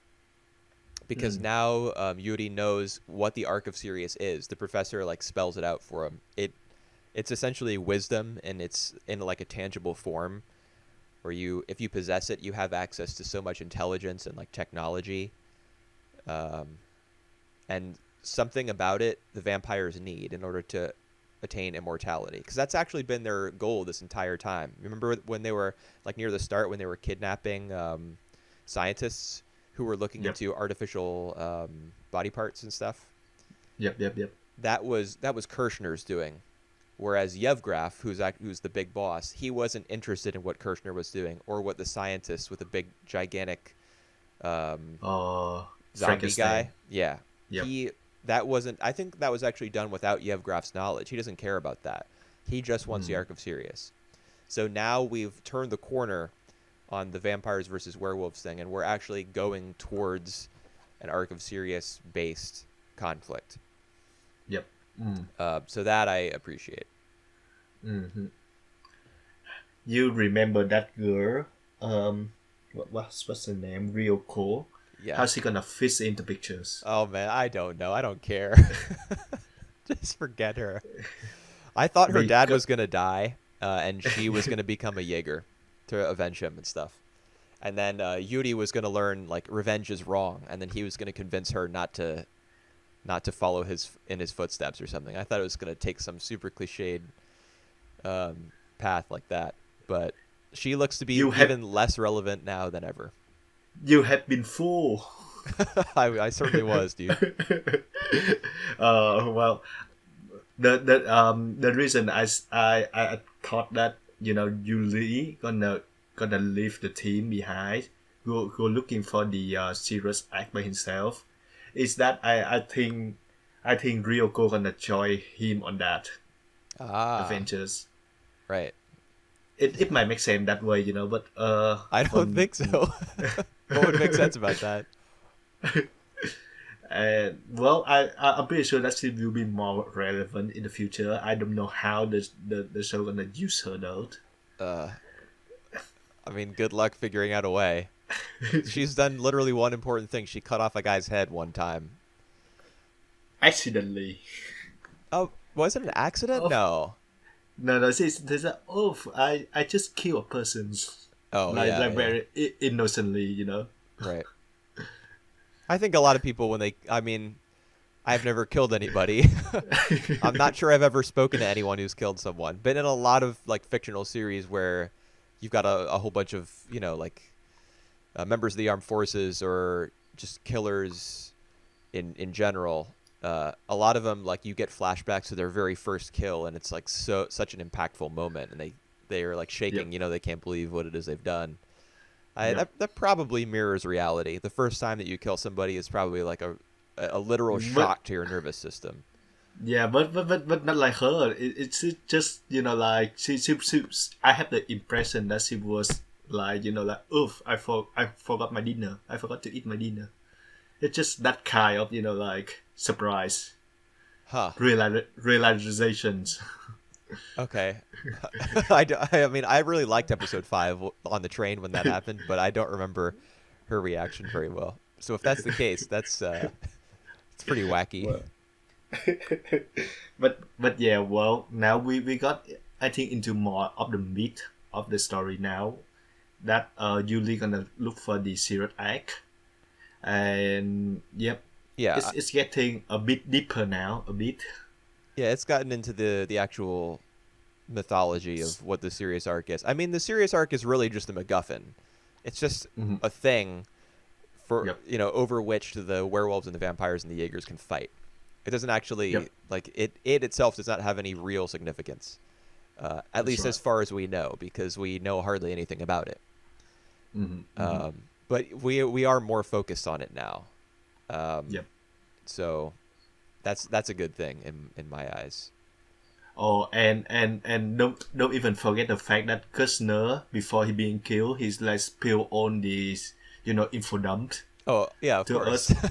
because now Yuri knows what the Ark of Sirius is. The professor like spells it out for him. It's essentially wisdom, and it's in like a tangible form where if you possess it, you have access to so much intelligence and like technology, and something about it the vampires need in order to attain immortality, because that's actually been their goal this entire time. Remember when they were like near the start, when they were kidnapping scientists who were looking Yep. into artificial body parts and stuff? Yep. Yep. Yep. That was Kirshner's doing, whereas Yevgraf, who's the big boss, he wasn't interested in what Kirshner was doing or what the scientist with the big gigantic zombie Frankenstein. guy. Yeah, Yep. that wasn't. I think that was actually done without Yevgraf's knowledge. He doesn't care about that. He just wants the Ark of Sirius. So now we've turned the corner on the vampires versus werewolves thing, and we're actually going towards an Ark of Sirius based conflict. Yep. So that I appreciate. Mm-hmm. You remember that girl? What's her name? Ryoko. Yeah. How's she gonna fit into pictures? Oh man, I don't know. I don't care. Just forget her. I thought her dad was gonna die, and she was gonna become a Jaeger to avenge him and stuff. And then Yuri was gonna learn like revenge is wrong, and then he was gonna convince her not to follow in his footsteps or something. I thought it was gonna take some super cliched path like that, but she looks to be even less relevant now than ever. You have been fooled. I certainly was, dude. Well, the reason I thought that Yuli gonna leave the team behind, go looking for the serious act by himself, is that I think Ryoko gonna join him on that Ah, adventures. right. it might make sense that way, but I don't on think so. What would make sense about that? and I'm pretty sure that she will be more relevant in the future. I don't know how the show gonna use her though. Uh, I mean, good luck figuring out a way. She's done literally one important thing. She cut off a guy's head one time. Accidentally. Oh, was it an accident? Oh No. no, there's a I just kill a person Oh, yeah, yeah. very innocently. Right. I think a lot of people I mean, I've never killed anybody. I'm not sure I've ever spoken to anyone who's killed someone. But in a lot of like fictional series where you've got a whole bunch of, members of the armed forces or just killers in general, a lot of them, like, you get flashbacks to their very first kill, and it's like such an impactful moment, and they are like shaking. Yep. They can't believe what it is they've done. Yep. That probably mirrors reality. The first time that you kill somebody is probably like a literal shock to your nervous system. Yeah, but not like her. It's just like she I have the impression that she was like oof, I forgot my dinner. I forgot to eat my dinner. It's just that kind of like surprise. Huh. Realizations. Okay. I mean, I really liked episode 5 on the train when that happened, but I don't remember her reaction very well. So if that's the case, it's pretty wacky. Well, but yeah, well, now we got, I think, into more of the meat of the story now. That Yuli gonna look for the secret egg, and yep, Yeah, it's getting a bit deeper now, a bit. yeah, it's gotten into the actual mythology of what the Sirius arc is. I mean, the Sirius arc is really just a MacGuffin. It's just a thing for over which the werewolves and the vampires and the Jaegers can fight. It doesn't actually like it itself does not have any real significance, at least as far as we know, because we know hardly anything about it. But we are more focused on it now. So that's a good thing in my eyes. Oh, and don't even forget the fact that Kushner, before he being killed, he's like spill on these info dump. Oh yeah, of course. Us.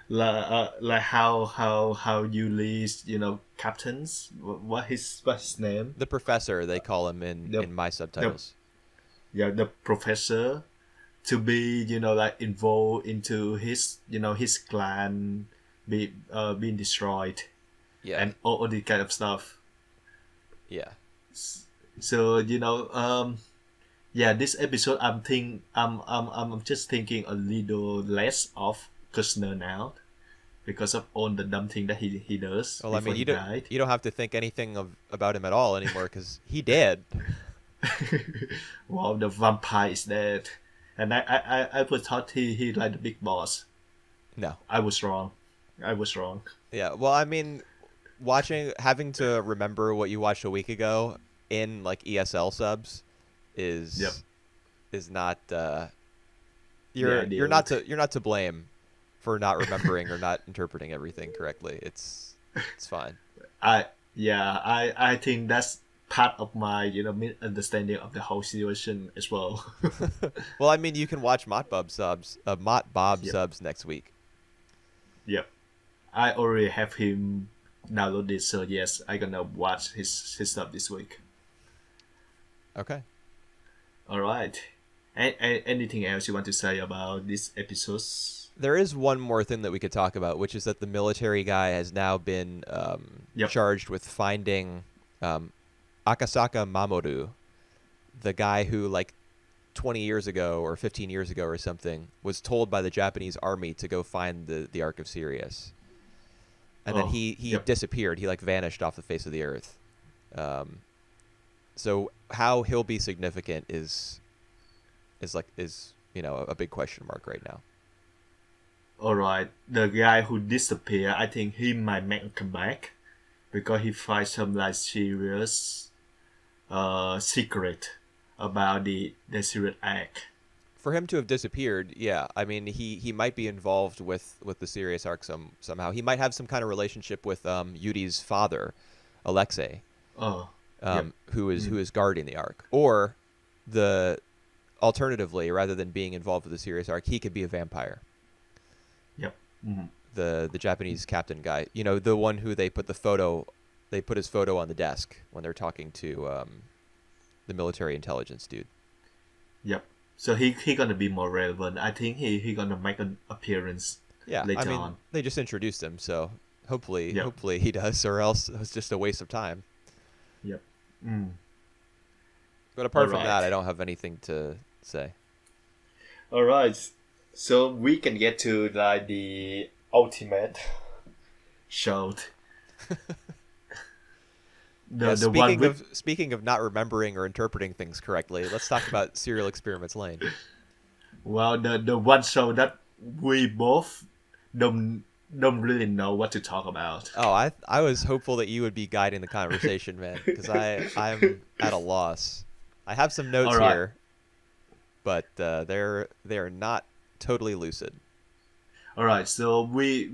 Like how you least captains, what's his name? The professor, they call him in my subtitles. The professor, to be like involved into his his clan being destroyed, and all this kind of stuff. Yeah. So this episode I'm just thinking a little less of Kushner now, because of all the dumb thing that he does. Well, I mean, you don't have to think anything about him at all anymore, because he did. Wow, the vampire is dead, and I would thought he like the big boss. No, I was wrong. Yeah, well, I mean, having to remember what you watched a week ago in like ESL subs is not you're not to blame for not remembering or not interpreting everything correctly. It's fine. I think that's part of my misunderstanding of the whole situation as well. Well, I mean, you can watch Mott Bob subs next week. Yep, I already have him downloaded, so yes, I'm gonna watch his stuff this week. Okay. All right. Anything else you want to say about this episode? There is one more thing that we could talk about, which is that the military guy has now been charged with finding Akasaka Mamoru, the guy who, like, 20 years ago or 15 years ago or something, was told by the Japanese army to go find the Ark of Sirius. And then he disappeared. He, like, vanished off the face of the earth. So how he'll be significant is a big question mark right now. All right, the guy who disappeared, I think he might make a comeback, because he finds some like serious secret about the secret act. For him to have disappeared, yeah, I mean, he might be involved with the Sirius arc somehow. He might have some kind of relationship with Yudi's father, Alexei. Oh. Yep. who is guarding the arc, or the alternatively, rather than being involved with the serious arc, he could be a vampire. Yep. Mm-hmm. The Japanese captain guy, you know, the one who they put his photo on the desk when they're talking to the military intelligence dude. Yep. So he gonna be more relevant. I think he gonna make an appearance Yeah, I later mean, on. they just introduced him, so Yep. hopefully he does, or else it's just a waste of time. Yep. Mm. But All apart from that, right. I don't have anything to say. All right. So we can get to like the ultimate show. Yeah, The one with speaking of not remembering or interpreting things correctly, let's talk about Serial Experiments Lane. well the one show that we both don't don't really know what to talk about. Oh, I was hopeful that you would be guiding the conversation, man, because I'm at a loss. I have some notes All right. here, but they're not totally lucid. All right. So we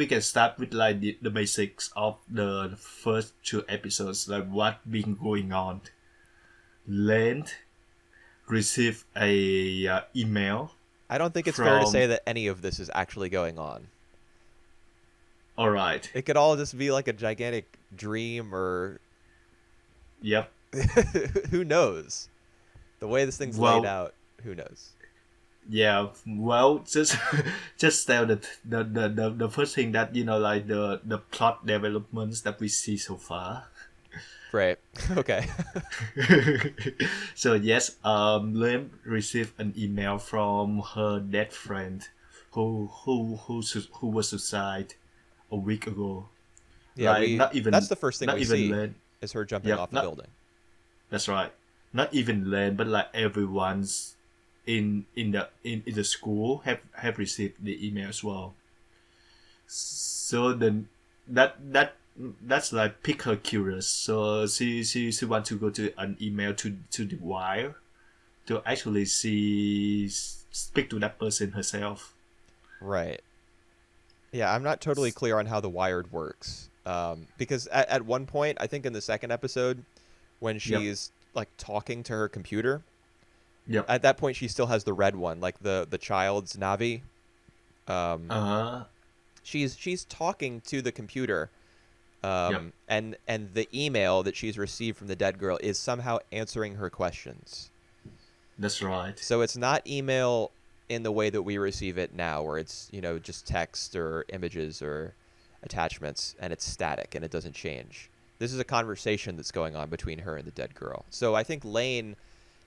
can start with like the basics of the first two episodes, like what been going on. Lain received a email I don't think it's fair to from. say that any of this is actually going on. All right. It could all just be like a gigantic dream, or Yep. who knows? The way this thing's laid Well, out, who knows? yeah. Well, just just tell the first thing that like the plot developments that we see so far. Right. Okay. So yes, Lim received an email from her dead friend, who was suicide a week ago. Yeah, Like we. not That's even the first thing not we even see Len. is her jumping Yep, off a not building. that's right. Not even Len, but like everyone's in the school have received the email as well. So then that's like pick her curious. So she want to go to an email to the wire to actually speak to that person herself. Right. Yeah, I'm not totally clear on how the Wired works. Because at one point, I think in the second episode, when Yep. she's like talking to her computer, Yep. at that point she still has the red one, like the child's Navi. Um, Uh. she's talking to the computer, Yep. and the email that she's received from the dead girl is somehow answering her questions. That's right. So it's not email in the way that we receive it now, where it's, you know, just text or images or attachments, and it's static and it doesn't change. This is a conversation that's going on between her and the dead girl. So I think Lain,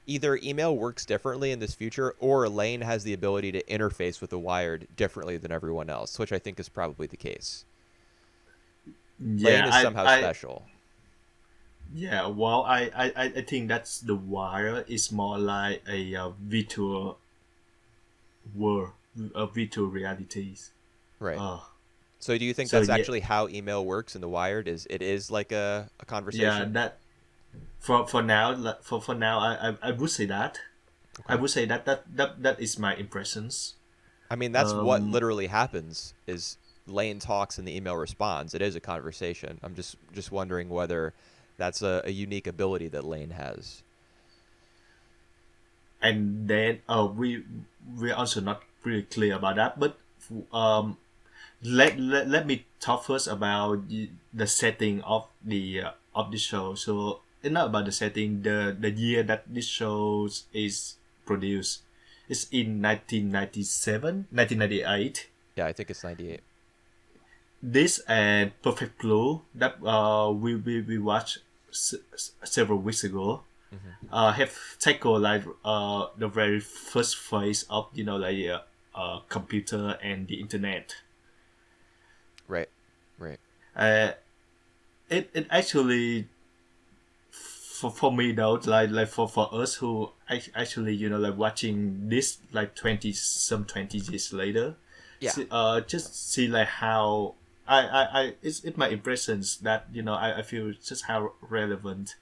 either email works differently in this future, or Lain has the ability to interface with the Wired differently than everyone else, which I think is probably the case. Lain Yeah. is somehow special. Yeah. Well, I think that's the wire is more like a virtual world, virtual realities. Right. Uh. So do you think So that's yeah. actually how email works in the Wired? Is it is like a Yeah. conversation? That for now for now I would say that. I Okay. would say that is my impressions. I mean, that's what Um, literally happens is Lain talks and the email responds. It is a conversation. I'm just wondering whether that's a unique ability that Lain has. and then we're also not really clear about that. But um, let me talk first about the setting of the show. So it's not about the setting. The year that this show is produced. It's in 1997, 1998. Yeah, I think it's 98. This and Perfect Blue that we watched several weeks ago have tackled like the very first phase of like computer and the internet. Right. Right. Uh, it actually for me though like for us who actually like watching this like 20 years later, Yeah. just see like how it's my impressions that I feel just how relevant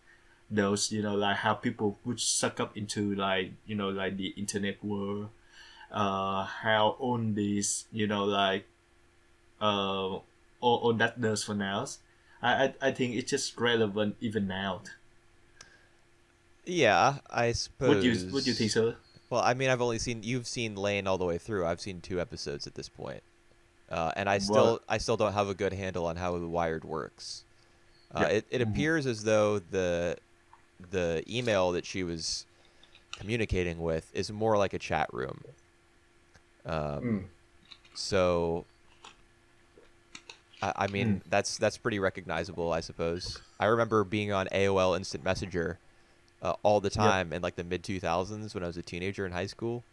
those like how people would suck up into like like the internet world, how on this like all that does for now. I think it's just relevant even now. Yeah, I Would you think suppose. so? Well, I mean, you've seen Lane all the way through. I've seen 2 episodes at this point, and What? I still don't have a good handle on how the Wired works. Yep. It appears as though the email that she was communicating with is more like a chat room. Um, Mm. so I Mm. mean, that's pretty recognizable, I suppose. I remember being on AOL Instant Messenger all the Yep. time in like the mid 2000s when I was a teenager in high school,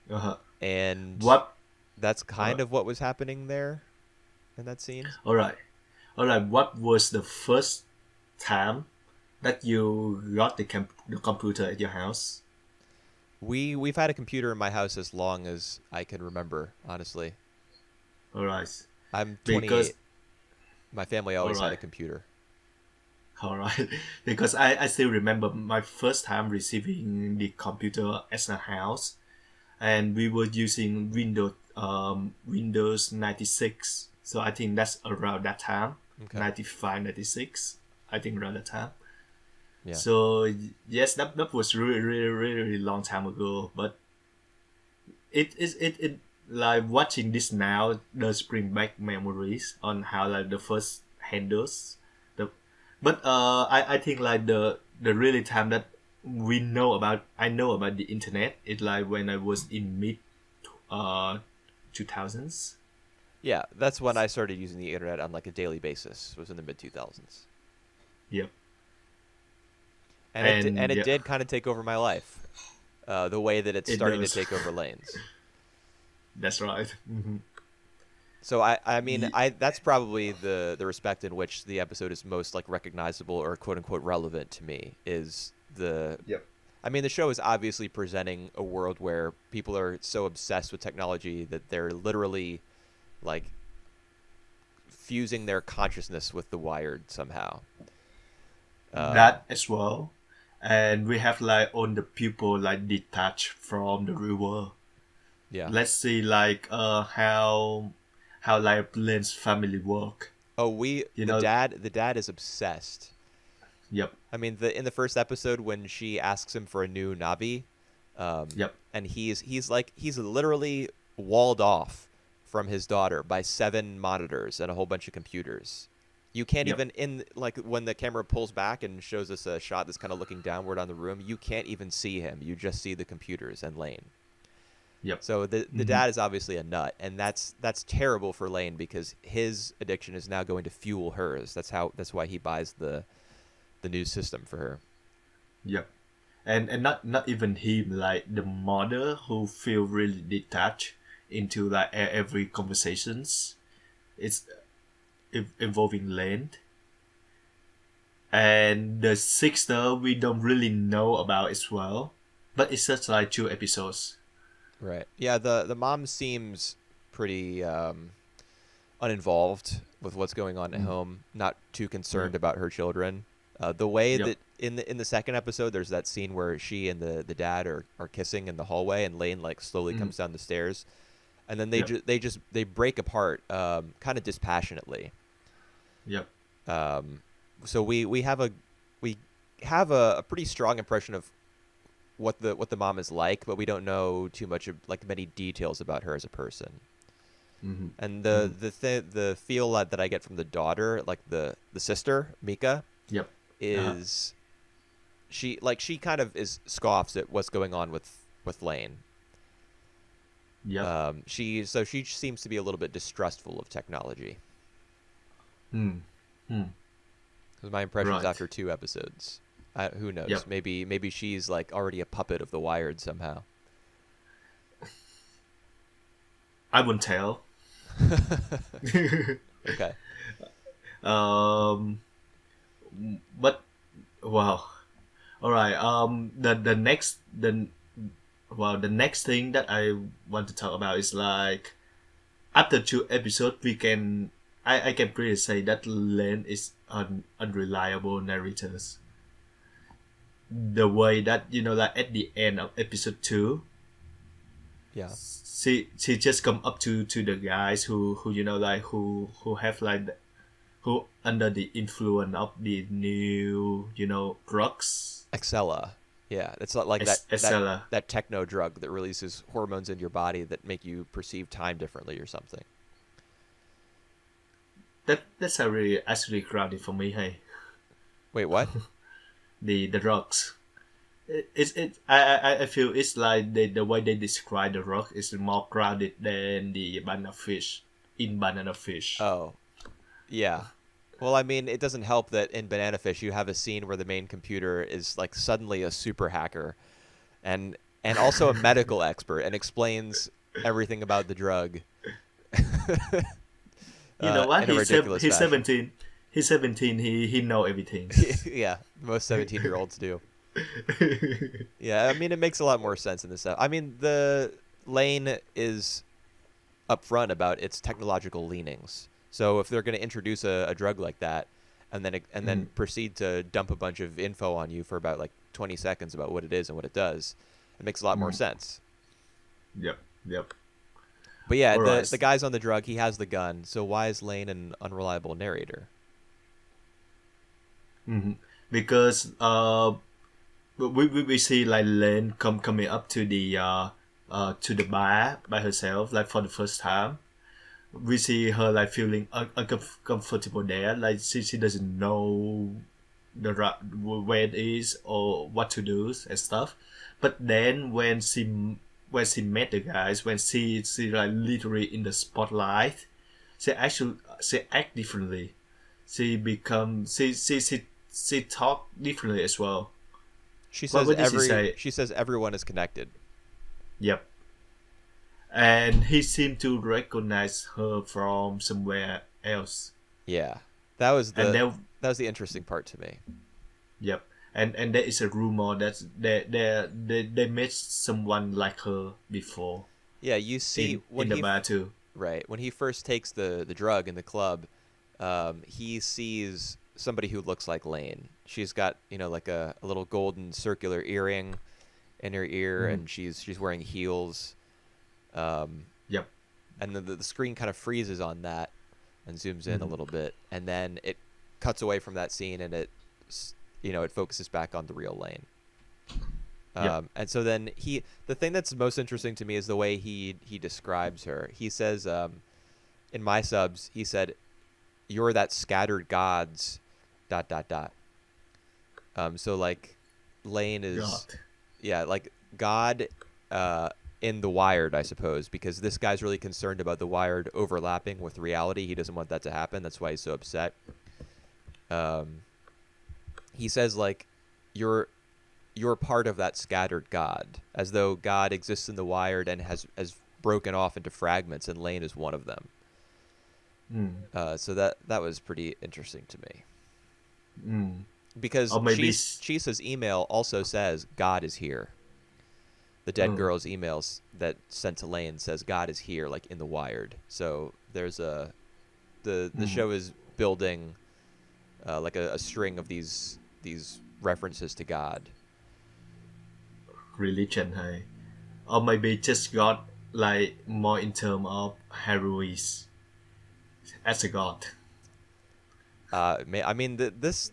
Uh-huh. and What? that's Uh, kind of what was happening there in that scene. all right. All right. What was the first time that you got the computer at your house? We've had a computer in my house as long as I can remember, honestly. All right. I'm Because 28. My family all always had a right. computer. All right. Because I still remember my first time receiving the computer at the house, and we were using Windows 96. So I think that's around that time, Okay. 95, 96. I think around that time. Yeah. So yes, that was really long time ago. But it like watching this now does bring back memories on how like the first handles. The but I think like the really time that I know about the internet. It like when I was in mid uh 2000s. Yeah, that's when I started using the internet on like a daily basis. Was in the mid 2000s. Yep. And And it yeah, did kind of take over my life. The way that it's it starting to does. take over Lane's. That's right. Hmm. So I mean I that's probably the respect in which the episode is most like recognizable or quote unquote relevant to me is the Yep. I mean the show is obviously presenting a world where people are so obsessed with technology that they're literally like fusing their consciousness with the wired somehow. Um, That as well. And we have like all the people like detached from the real world. yeah. Let's see like how like Lane's family work. Oh, we You know. the dad is obsessed. Yep. I mean, the in the first episode when she asks him for a new Navi, Yep. and he's literally walled off from his daughter by 7 monitors and a whole bunch of computers. You can't Yep. even in like when the camera pulls back and shows us a shot that's kind of looking downward on the room. You can't even see him. You just see the computers and Lane. Yep. So the Hmm. dad is obviously a nut, and that's terrible for Lane because his addiction is now going to fuel hers. That's why he buys the new system for her. Yep. And not even him, like the mother who feel really detached into like every conversations. It's involving Lane. And the sister we don't really know about as well. But it's just like 2 episodes. Right. Yeah. The mom seems pretty uninvolved with what's going on at Mm. home. Not too concerned Yep. about her children. The way Yep. that in the second episode, there's that scene where she and the dad are kissing in the hallway, and Lane like slowly Mm. comes down the stairs, and then Yep. they break apart, kind of dispassionately. Yep. So we have a pretty strong impression of what the mom is like, but we don't know too much of like many details about her as a person. Mm-hmm. And Mm-hmm. the feel that I get from the daughter, like the sister Mika, Yep. Uh-huh. is she kind of is scoffs at what's going on with Lane. Yep. She seems to be a little bit distrustful of technology. Mm. Mm. Because my impressions Right. after 2 episodes. Who knows? Yep. Maybe she's like already a puppet of the Wired somehow. I won't tell. Okay. um, but wow. All right. The next the next thing that I want to talk about is like after 2 episodes we can I can pretty say that Len is an unreliable narrators. The way that like at the end of episode 2, Yeah. she just come up to the guys who like who have like who under the influence of the new, drugs, Excella. Yeah, it's not like that Estella. that techno drug that releases hormones into your body that make you perceive time differently or something. That's a really actually crowded for me. Hey, Wait, what? the drugs. I feel it's like the way they describe the rock is more crowded than the banana fish in banana fish. Oh, yeah. Well, I mean, it doesn't help that in Banana Fish you have a scene where the main computer is like suddenly a super hacker and also a medical expert and explains everything about the drug You know what? in a ridiculous He's fashion. 17. He's 17. He know everything. Yeah, most 17-year-olds do. Yeah, I mean, it makes a lot more sense in this. I mean, the Lain is upfront about its technological leanings. So if they're going to introduce a drug like that, and then proceed to dump a bunch of info on you for about like 20 seconds about what it is and what it does, it makes a lot more sense. Yep. Yep. But yeah, All right. the guy's on the drug. He has the gun. So why is Lain an unreliable narrator? Because we see like Lain coming up to the bar by herself like for the first time. We see her like feeling uncomfortable there, like she doesn't know where it is or what to do and stuff. But then when she met the guys, when she like literally in the spotlight, she act differently. She talk differently as well. She What says did she say? she says everyone is connected. Yep. And he seemed to recognize her from somewhere else. Yeah, that was And the then, that was the interesting part to me. yep. And there is a rumor that they met someone like her before Yeah, you see in the bar too. right when he first takes the drug in the club, he sees somebody who looks like Lain. She's got like a little golden circular earring in her ear, and she's wearing heels. Yep. And then the screen kind of freezes on that and zooms in a little bit, and then it cuts away from that scene, and it focuses back on the real Lain. Yep. And so then the thing that's most interesting to me is the way he describes her. He says, in my subs, he said, "You're that scattered gods, ... So like, Lain is, God. yeah, like God, in The Wired, I suppose, because this guy's really concerned about The Wired overlapping with reality. He doesn't want that to happen. That's why he's so upset. He says like, you're part of that scattered God, as though God exists in The Wired and has broken off into fragments, and Lain is one of them. So that was pretty interesting to me. Because Or maybe Chisa's email also says God is here. The dead girl's emails that sent to Lain says God is here, like in The Wired. So there's the show is building like a string of these references to God. religion, hey. Or maybe just God like more in terms of heroism as a god. I mean, that's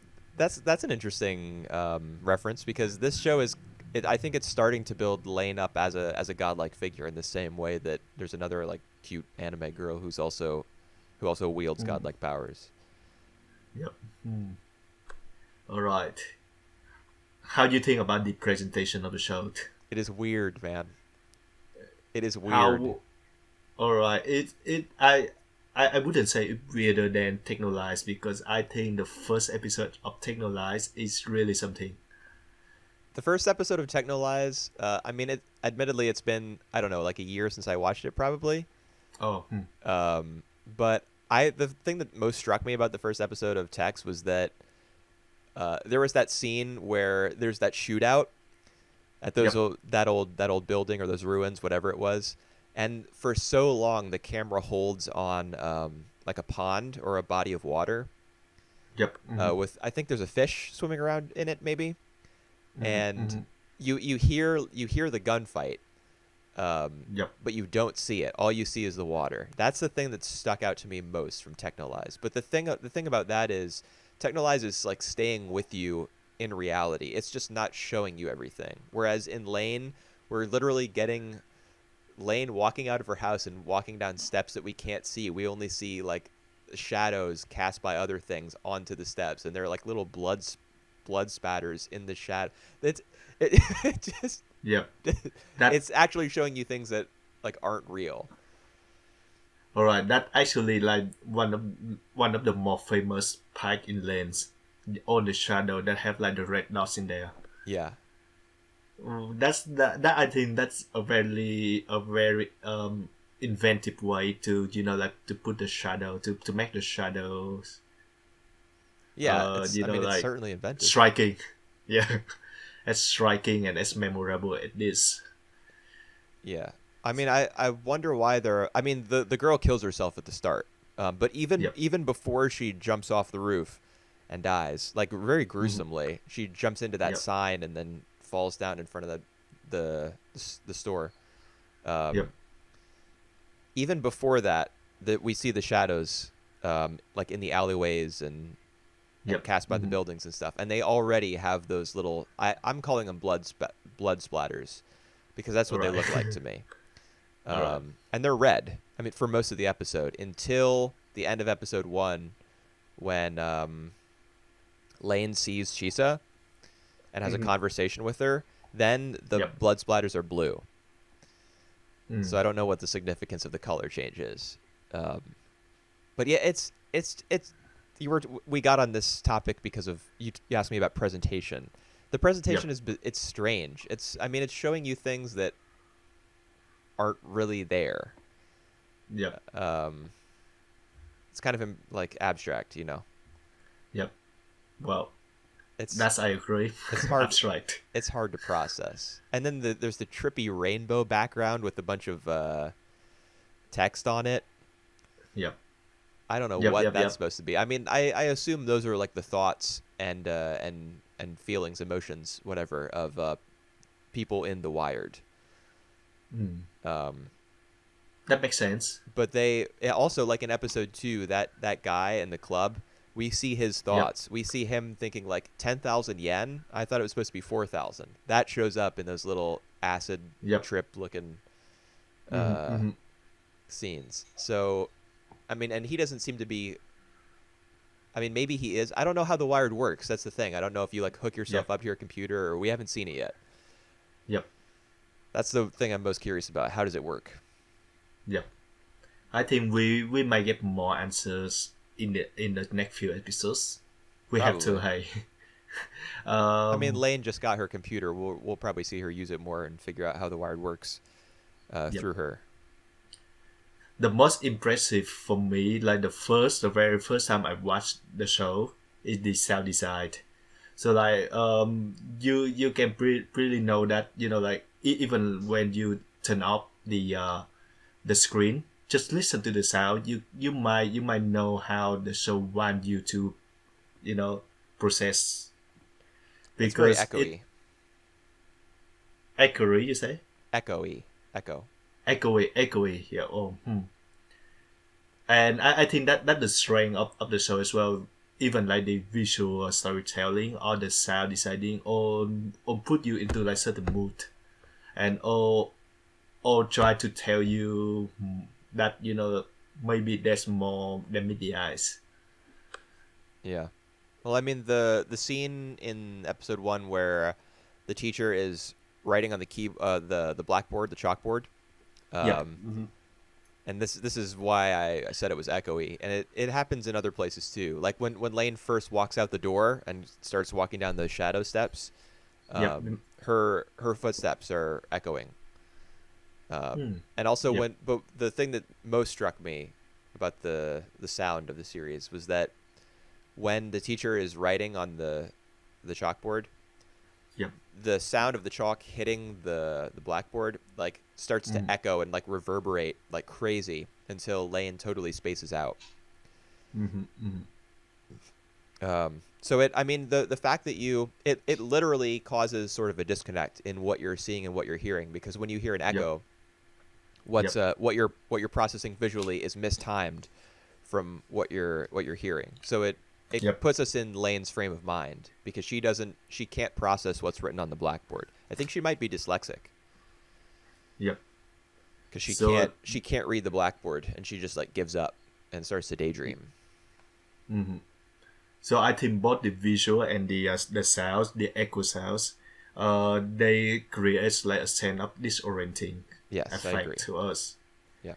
an interesting reference, because this show I think it's starting to build Lain up as a godlike figure in the same way that there's another like cute anime girl who also wields godlike powers. Yep. All right. How do you think about the presentation of the show? It is weird, man. It is weird. All right. I wouldn't say it weirder than Technolize, because I think the first episode of Technolize is really something. The first episode of Technolize, I mean, admittedly, it's been, I don't know, like a year since I watched it, probably. Oh. But the thing that most struck me about the first episode of Tex was that there was that scene where there's that shootout at those that old building or those ruins, whatever it was, and for so long the camera holds on like a pond or a body of water. Yep. With, I think there's a fish swimming around in it, maybe. And you hear the gunfight, Yep. but you don't see it. All you see is the water. That's the thing that stuck out to me most from Technolize. But the thing about that is Technolize is like staying with you in reality. It's just not showing you everything. Whereas in Lain, we're literally getting Lain walking out of her house and walking down steps that we can't see. We only see like shadows cast by other things onto the steps, and they're like little blood spatters in the shadow. It just Yep. That it's actually showing you things that like aren't real. all right. That actually like one of the more famous pack in lanes. All the shadow that have like the red dots in there. Yeah. That I think that's a very inventive way to like to put the shadow to make the shadows Yeah, it's I mean it's like certainly inventive. striking. Yeah, as striking and as memorable it is. Yeah. I mean I wonder why they're I mean the girl kills herself at the start. But even Yep. even before she jumps off the roof and dies, like very Hmm. gruesomely, she jumps into that Yep. sign and then falls down in front of the store. Yep. Um, Even before that, that we see the shadows, like in the alleyways and Yep. cast by the Hmm. buildings and stuff, and they already have those little. I'm calling them blood splatters, because that's All what they right. look like to me. All right. And they're red. I mean, for most of the episode until the end of episode 1, when Lain sees Chisa and has a Hmm. conversation with her. Then the Yep. blood splatters are blue. Mm. So I don't know what the significance of the color change is. But yeah, it's we got on this topic because of you asked me about presentation. The Yep. presentation it's strange. I mean it's showing you things that aren't really there. Yep. It's kind of like abstract, you know. Yep. Well, It's that's I agree. it's hard Abstract. it's hard to process. And then there's the trippy rainbow background with a bunch of text on it. Yep. I don't know Yep. what Yep. that's Yep. supposed to be. I mean, I assume those are like the thoughts and feelings, emotions, whatever of people in the Wired. Mm. Um, That makes sense. but also like in episode 2, that guy in the club, we see his Yep. thoughts. We see him thinking like 10,000 yen. I thought it was supposed to be 4,000. That shows up in those little acid Yep. trip looking Mm-hmm. uh, Mm-hmm. scenes. So, I mean, and he doesn't seem to be. I mean, maybe he is. I don't know how the Wired works. That's the thing. I don't know if you like hook yourself Yep. up to your computer, or we haven't seen it yet. Yep. That's the thing I'm most curious about. How does it work? Yep. I think we might get more answers in the next few episodes. We have to Probably. hey. I mean, um. Lain just got her computer. We'll probably see her use it more and figure out how the Wired works Yep. through her. The most impressive for me, like the very first time I watched the show, is the sound design. So like you can really know that like even when you turn off the screen, just listen to the sound. You might know how the show want you to you know process It's very because it echoey. accurate. You say Echoey. Echo. echoey. Yeah. Oh. And I think that the strength of the show as well, even like the visual storytelling or the sound designing, or put you into like certain mood, and or try to tell you that maybe there's more than meet the eyes. Yeah. Well, I mean the scene in episode 1 where the teacher is writing on the blackboard, the chalkboard. Yep. Um, Mm-hmm. and this is why I said it was echoey, and it happens in other places too. Like when Lain first walks out the door and starts walking down the shadow steps, Yep. her footsteps are echoing. Mm. And also Yep. but the thing that most struck me about the sound of the series was that when the teacher is writing on the chalkboard, Yep. the sound of the chalk hitting the blackboard like starts to Mm. echo and like reverberate like crazy until Lain totally spaces out. Mm-hmm. Mm-hmm. So I mean the fact that it literally causes sort of a disconnect in what you're seeing and what you're hearing, because when you hear an Yep. echo, Yep. what you're processing visually is mistimed from what you're hearing. So it Yep. puts us in Lane's frame of mind because she can't process what's written on the blackboard. I think she might be dyslexic Yep. because So. she can't read the blackboard and she just like gives up and starts to daydream. Mhm. So I think both the visual and the sounds, the echo sounds, they create like a sense of disorienting Yes, I agree. effect to us. Yeah.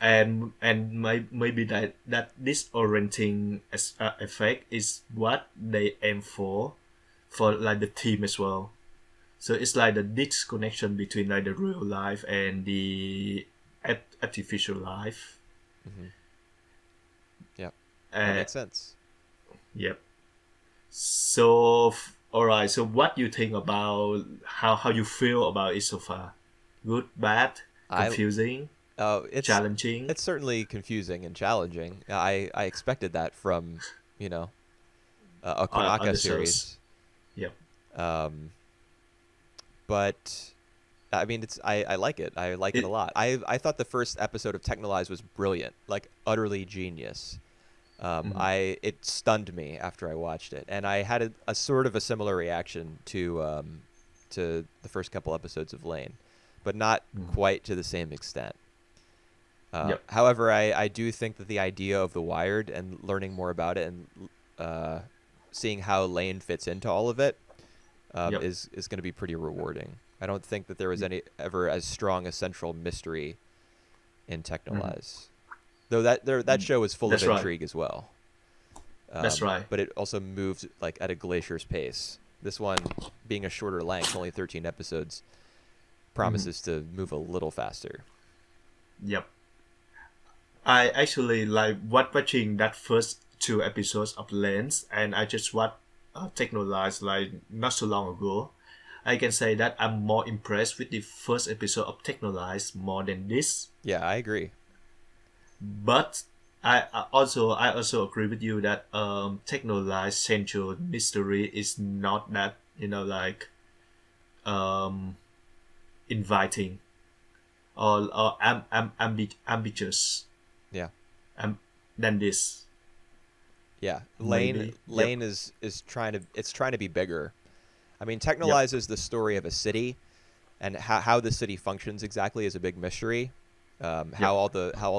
And maybe that disorienting effect is what they aim for like the theme as well. So it's like the disconnection between like the real life and the artificial life. Hmm. Yeah, that Uh, makes sense. yep. So all right. So what do you think about how you feel about it so far? Good, bad, I confusing, it's challenging, certainly confusing and challenging. I expected that from you know a Konaka other shows. series. Yep. Um, but I mean, I like it. I like it a It. lot. I thought the first episode of Technolize was brilliant, like utterly genius. Mhm. It stunned me after I watched it, and I had a sort of a similar reaction to the first couple episodes of Lain, but not Mhm. quite to the same extent. Yep. However, I do think that the idea of the Wired and learning more about it and uh, seeing how Lain fits into all of it Yep. is going to be pretty rewarding. I don't think that there was any ever as strong a central mystery in Mhm. Technolize, though that show was full of That's right. intrigue as well. That's right. But it also moved like at a glacier's pace. This one, being a shorter length, only 13 episodes, Mhm. promises to move a little faster. Yep. I actually like watching that first two episodes of Lens, and I just watched Technolize like not so long ago. I can say that I'm more impressed with the first episode of Technolize more than this. Yeah, I agree. But I also agree with you that Technolize central mystery is not that like um inviting or ambitious Yeah. um, than this. Yeah, Maybe. Yep. Lain is trying to be bigger. I mean, Yep. Technolize is the story of a city, and how the city functions exactly is a big mystery. Yep. How all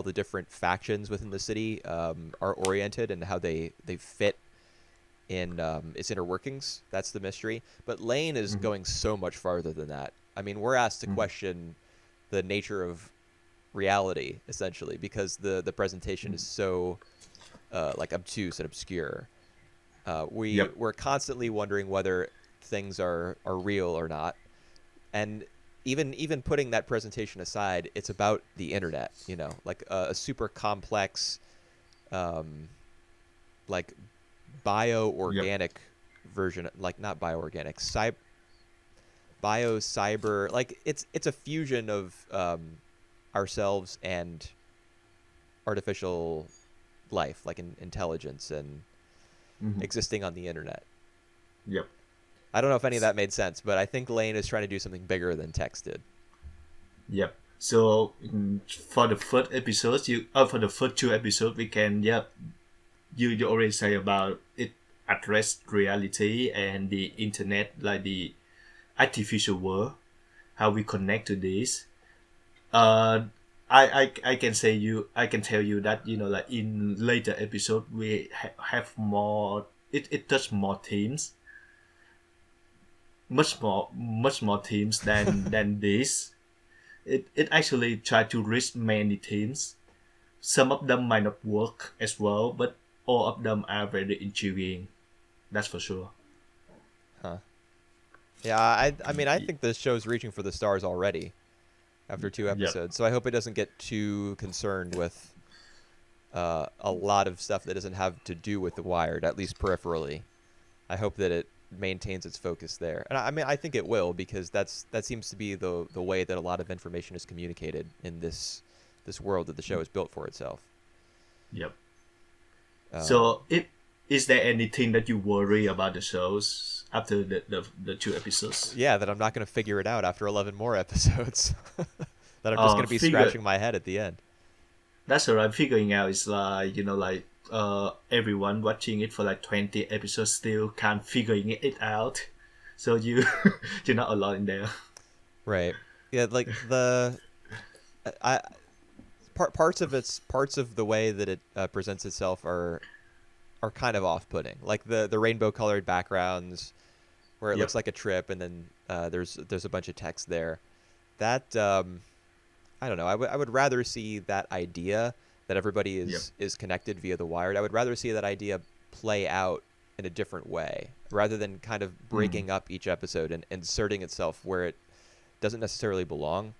the different factions within the city are oriented and how they fit in its inner workings. That's the mystery. But Lain is Mhm. going so much farther than that. I mean, we're asked to Mhm. question the nature of reality essentially because the presentation is Mhm. so like obtuse and obscure. Yep. We're constantly wondering whether things are real or not, and even putting that presentation aside, it's about the internet. You know, like a super complex, um, like Yep. bioorganic version, like not bioorganic, bio cyber. Like it's a fusion of ourselves and artificial life, like intelligence and Mhm. existing on the internet. Yep. I don't know if any of that made sense, but I think Lain is trying to do something bigger than Tex did. Yep. So for the first episodes, for the first two episodes, we can you already say about it address reality and the internet, like the artificial world, how we connect to this. Uh, I can tell you that like in later episode we have more. It touch more themes, much more themes than this. It actually try to reach many themes. Some of them might not work as well, but all of them are very intriguing. That's for sure. Huh. Yeah, I mean I think this show's reaching for the stars already after two Yep. episodes. So I hope it doesn't get too concerned with a lot of stuff that doesn't have to do with the Wired, at least peripherally. I hope that it maintains its focus there, and I mean I think it will because that seems to be the way that a lot of information is communicated in this world that the show is built for itself. Yep. Um, So, is there anything that you worry about the shows after the two episodes? yeah, that I'm not going to figure it out after 11 more episodes. that I'm just gonna be figure scratching my head at the end. that's what I'm figuring out is like everyone watching it for like 20 episodes still can't figuring it out. So you you're not alone in there. Right. Yeah, like I parts of the way that it presents itself are kind of off-putting. Like the rainbow colored backgrounds where it Yep. looks like a trip and then there's a bunch of text there. That I don't know. I would rather see that idea that everybody Yep. is connected via the wired. I would rather see that idea play out in a different way rather than kind of Mm. breaking up each episode and inserting itself where it doesn't necessarily belong.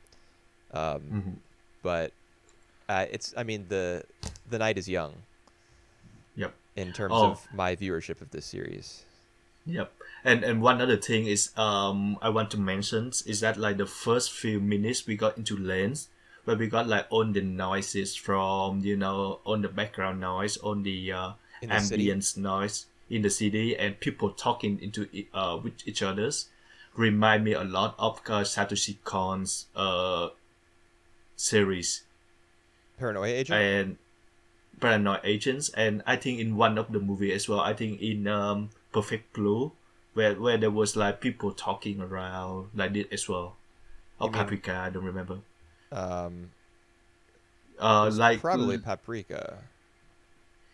Hmm. But it's I mean the night is young Yep. in terms Oh, of my viewership of this series. yep. And one other thing is I want to mention is that like the first few minutes we got into Lanes where we got like all the noises from on the background noise, on the In the city? ambience noise in the city and people talking with each others remind me a lot of Satoshi Kon's series Paranoia Agent? and Paranoid Agents, and I think in one of the movie as well. I think in Perfect Blue, where there was like people talking around like this as well. Or You mean Paprika, I don't remember. um it was Like probably Paprika.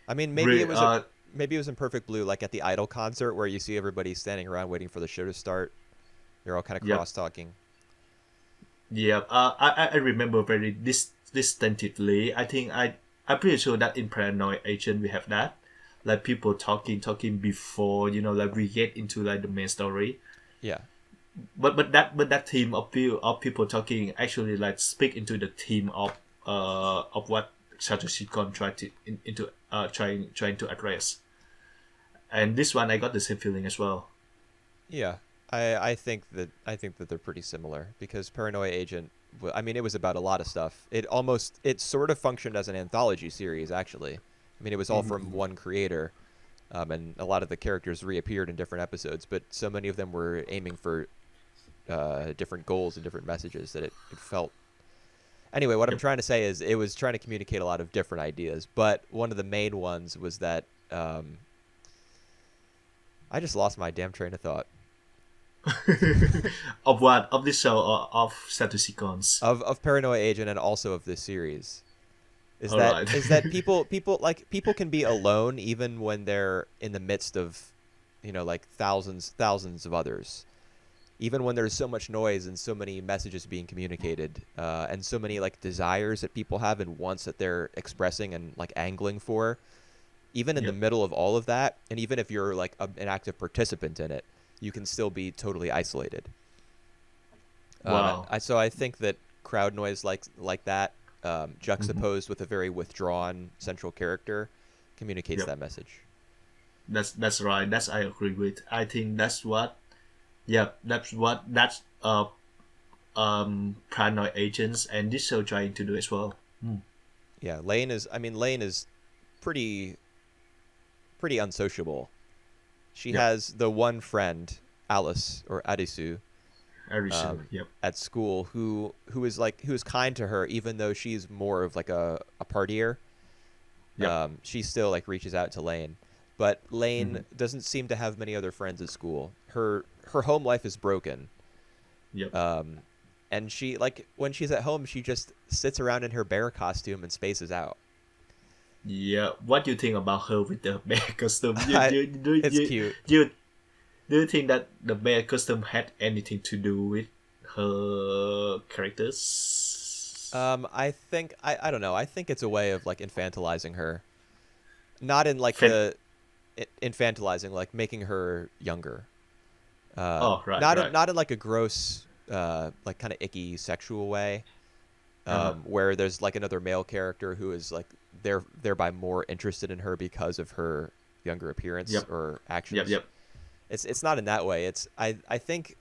I mean re- uh, maybe it was in Perfect Blue like at the Idol concert where you see everybody standing around waiting for the show to start. They're all kind of yep, cross talking. yeah. I remember very distinctively. I'm pretty sure that in Paranoid Agent we have that, like people talking before like we get into like the main story. Yeah. But that theme of people talking actually like speak into the theme of what Satoshi Kon tried to into trying to address. And this one I got the same feeling as well. Yeah. I think that they're pretty similar because Paranoia Agent I mean it was about a lot of stuff. It sort of functioned as an anthology series actually. I mean it was all from Mm-hmm. one creator. And a lot of the characters reappeared in different episodes, but so many of them were aiming for different goals and different messages that it felt. Anyway, what I'm Yep. trying to say is it was trying to communicate a lot of different ideas, but one of the main ones was that I just lost my damn train of thought Of what? Of this show or of Satoshi Kon's? of Paranoia Agent and also of this series. Is All that right. is that people can be alone even when they're in the midst of like thousands of others. Even when there's so much noise and so many messages being communicated and so many like desires that people have and wants that they're expressing and like angling for, even in the Yep. middle of all of that, and even if you're like an active participant in it, you can still be totally isolated. Wow. So I think that crowd noise like that, Mm-hmm. juxtaposed with a very withdrawn central character, communicates Yep. that message. That's right. That's I agree with. I think that's what. Yeah. That's Paranoid Agents and this show trying to do as well. Mm. Yeah, Lain is pretty unsociable. She Yep. has the one friend, Alice or Arisu, Arisu. Yep. at school who is kind to her even though she's more of like a partier. Yep. She still like reaches out to Lain, but Mm-hmm. Lain doesn't seem to have many other friends at school. Her home life is broken. Yep. Um, and she like when she's at home, she just sits around in her bear costume and spaces out. Yeah. What do you think about her with the bear costume? It's cute. You do you think that the bear costume had anything to do with her characters? I don't know. I think it's a way of like infantilizing her, not in like Fan- infantilizing, like making her younger. oh, right, Not right. not in like a gross, like kind of icky sexual way, Uh-huh. where there's like another male character who is like thereby more interested in her because of her younger appearance Yep. or Yep. actions. Yep. It's not in that way. I think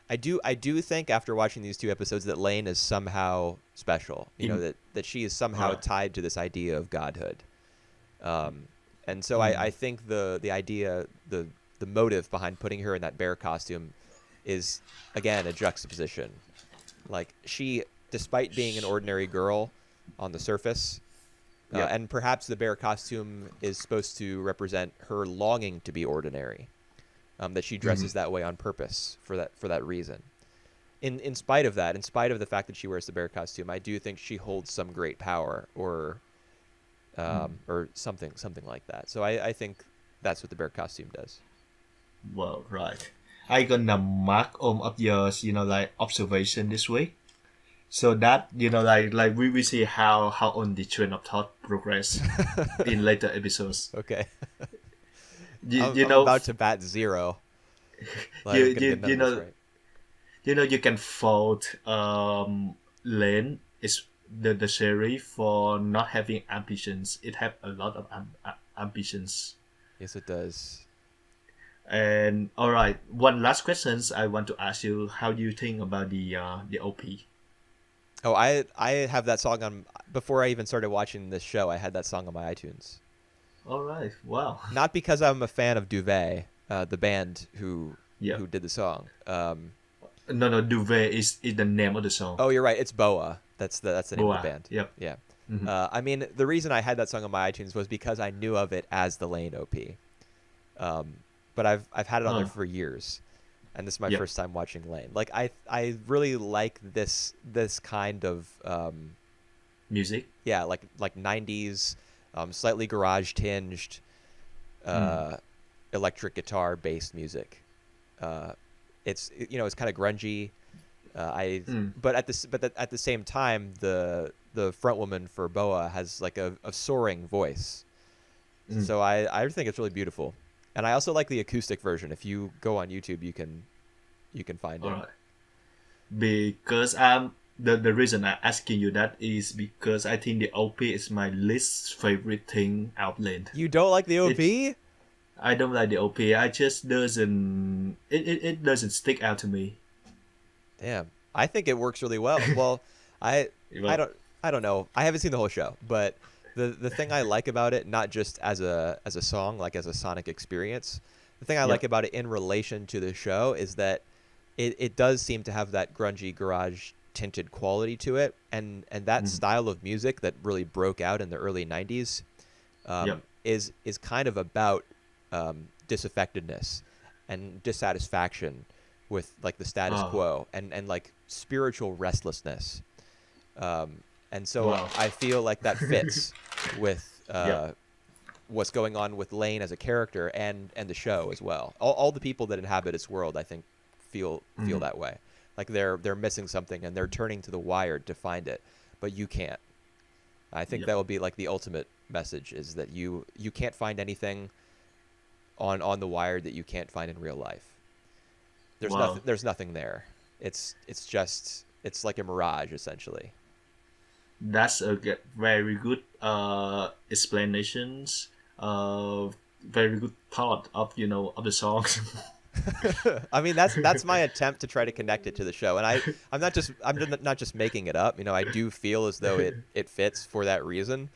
I do think after watching these two episodes that Lain is somehow special. You know that she is somehow Right. tied to this idea of godhood. And so Mm. I think the idea the motive behind putting her in that bear costume is again a juxtaposition. Like she despite being an ordinary girl on the surface, Yeah. and perhaps the bear costume is supposed to represent her longing to be ordinary, that she dresses that way on purpose for that reason. In spite of that, in spite of the fact that she wears the bear costume, I do think she holds some great power, or something like that. So I think that's what the bear costume does. Well, right. I gonna mark all of your, like observation this week, so that like we will see how on the train of thought progress in later episodes. Okay. You, I'm, you I'm know, about to bat 0. Like, you I'm gonna you get none you of this know right. you can fault Lain is the series for not having ambitions. It have a lot of ambitions. Yes, it does. And all right, one last questions I want to ask you: how do you think about the OP? Oh, I have that song on before I even started watching this show. I had that song on my iTunes. All right, wow, Not because I'm a fan of Duvet, the band yeah. who did the song. No, Duvet is the name of the song. Oh, you're right. It's Boa. That's the name of the Boa. band. Yep. Yeah. Mhm. I mean, the reason I had that song on my iTunes was because I knew of it as the Lain OP. But I've had it on there for years, and this is my Yep. first time watching Lain. Like I really like this kind of Music. yeah, like 90s, slightly garage tinged, electric guitar based music. It's it's kind of grungy. But at the same time, the front woman for Boa has like a soaring voice. So I think it's really beautiful, and I also like the acoustic version. If you go on YouTube, you can find All it. right. Because the reason I'm asking you that is because I think the OP is my least favorite thing out Lain. You don't like the OP? I don't like the OP. I just doesn't it doesn't stick out to me. Damn, I think it works really well. Well, I Well, I don't know. I haven't seen the whole show, but the thing I like about it, not just as a song, like as a sonic experience, the thing I like about it in relation to the show is that it does seem to have that grungy garage tinted quality to it, and that style of music that really broke out in the early 90s is kind of about disaffectedness and dissatisfaction with like the status quo and like spiritual restlessness, and so I feel like that fits with what's going on with Lain as a character and the show as well. All the people that inhabit its world, I think, feel that way. Like they're missing something and they're turning to the Wired to find it, but you can't. I think that will be like the ultimate message, is that you can't find anything on the Wired that you can't find in real life. There's nothing there. It's like a mirage essentially. That's a very good explanations. Very good thought of of the songs. I mean, that's my attempt to try to connect it to the show, and I'm not just making it up. I do feel as though it fits for that reason,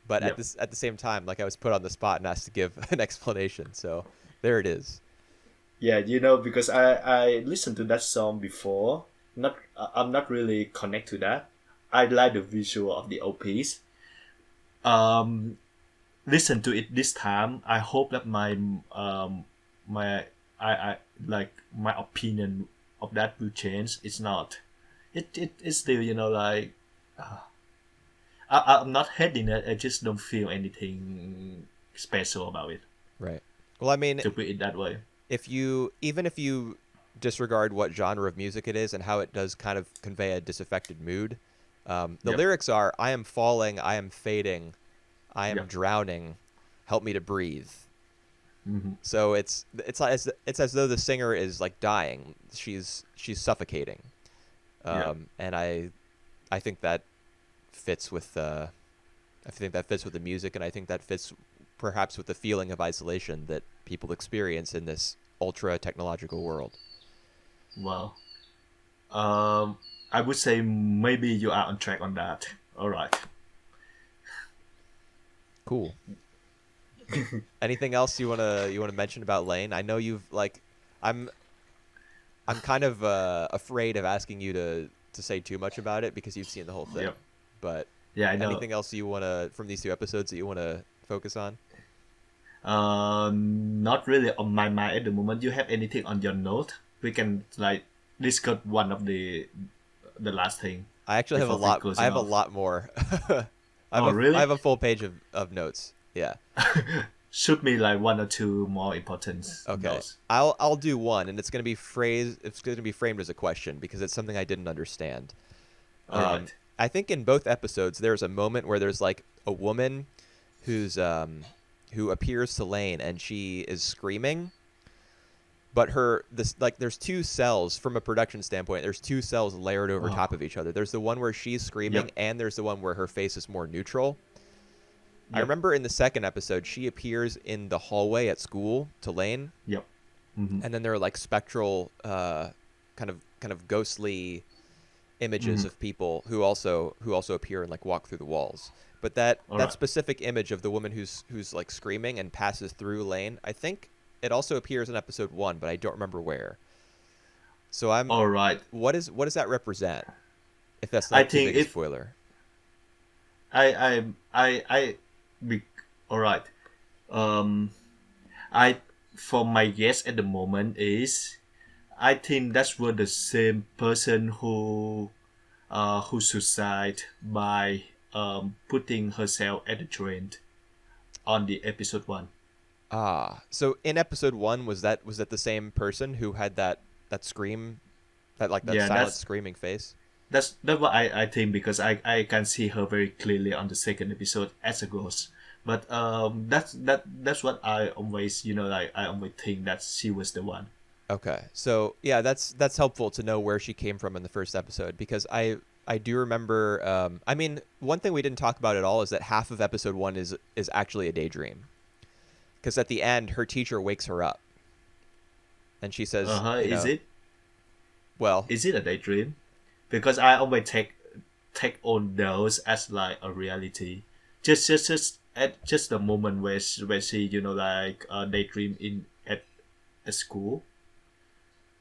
but at the same time, like I was put on the spot and asked to give an explanation, so there it is. Yeah, because I listened to that song before. I'm not really connect to that. I like the visual of the OPs. Listen to it this time. I hope that my I like my opinion of that will change. It's not. It's still like I'm not hating it. I just don't feel anything special about it. Right. Well, I mean, To put it that way. if you disregard what genre of music it is and how it does kind of convey a disaffected mood, the lyrics are, "I am falling, I am fading, I am drowning, help me to breathe." So it's as though the singer is like dying. She's suffocating, and I think that fits with the music, and I think that fits perhaps with the feeling of isolation that people experience in this ultra technological world. Well, I would say maybe you are on track on that. All right. Cool. Anything else you wanna mention about Lain? I know you've I'm kind of afraid of asking you to say too much about it because you've seen the whole thing. Yep. But Yeah, I know. anything else you want to from these 2 episodes that you want to focus on? Not really on my mind at the moment. You have anything on your note? We can like discuss one of the last thing I actually have a before we lot. I closing have a off. lot more. Oh, I really? have a full page of notes. Yeah. Shoot me like one or two more important Okay. notes. I'll do one, and it's gonna be phrased. It's gonna be framed as a question because it's something I didn't understand. All right. I think in both episodes there's a moment where there's like a woman who appears to Lain and she is screaming, but there's two cells from a production standpoint. There's two cells layered over top of each other. There's the one where she's screaming, Yep. and there's the one where her face is more neutral. I Yep. remember in the second episode she appears in the hallway at school to Lain, Yep. Mm-hmm. and then there are like spectral, kind of ghostly images of people who also appear and like walk through the walls. But that Alright. specific image of the woman who's like screaming and passes through Lain, I think it also appears in episode 1, but I don't remember where. So All right. what does that represent? If that's I not too think big a if spoiler. I all right. I for my guess at the moment is I think that's what the same person who suicide by putting herself at the drain on the episode 1. So in episode 1 was that the same person who had that scream, that Yeah, silent screaming face? That's what I think because I can see her very clearly on the second episode as a ghost. But that's what I always like I always think that she was the one. Okay. So yeah, that's helpful to know where she came from in the first episode because I do remember I mean, one thing we didn't talk about at all is that half of episode 1 is actually a daydream. Cuz at the end her teacher wakes her up. And she says, Is it? Well, Is it a daydream? Because I always take on those as like a reality. Just at just the moment where she like daydream in at a school.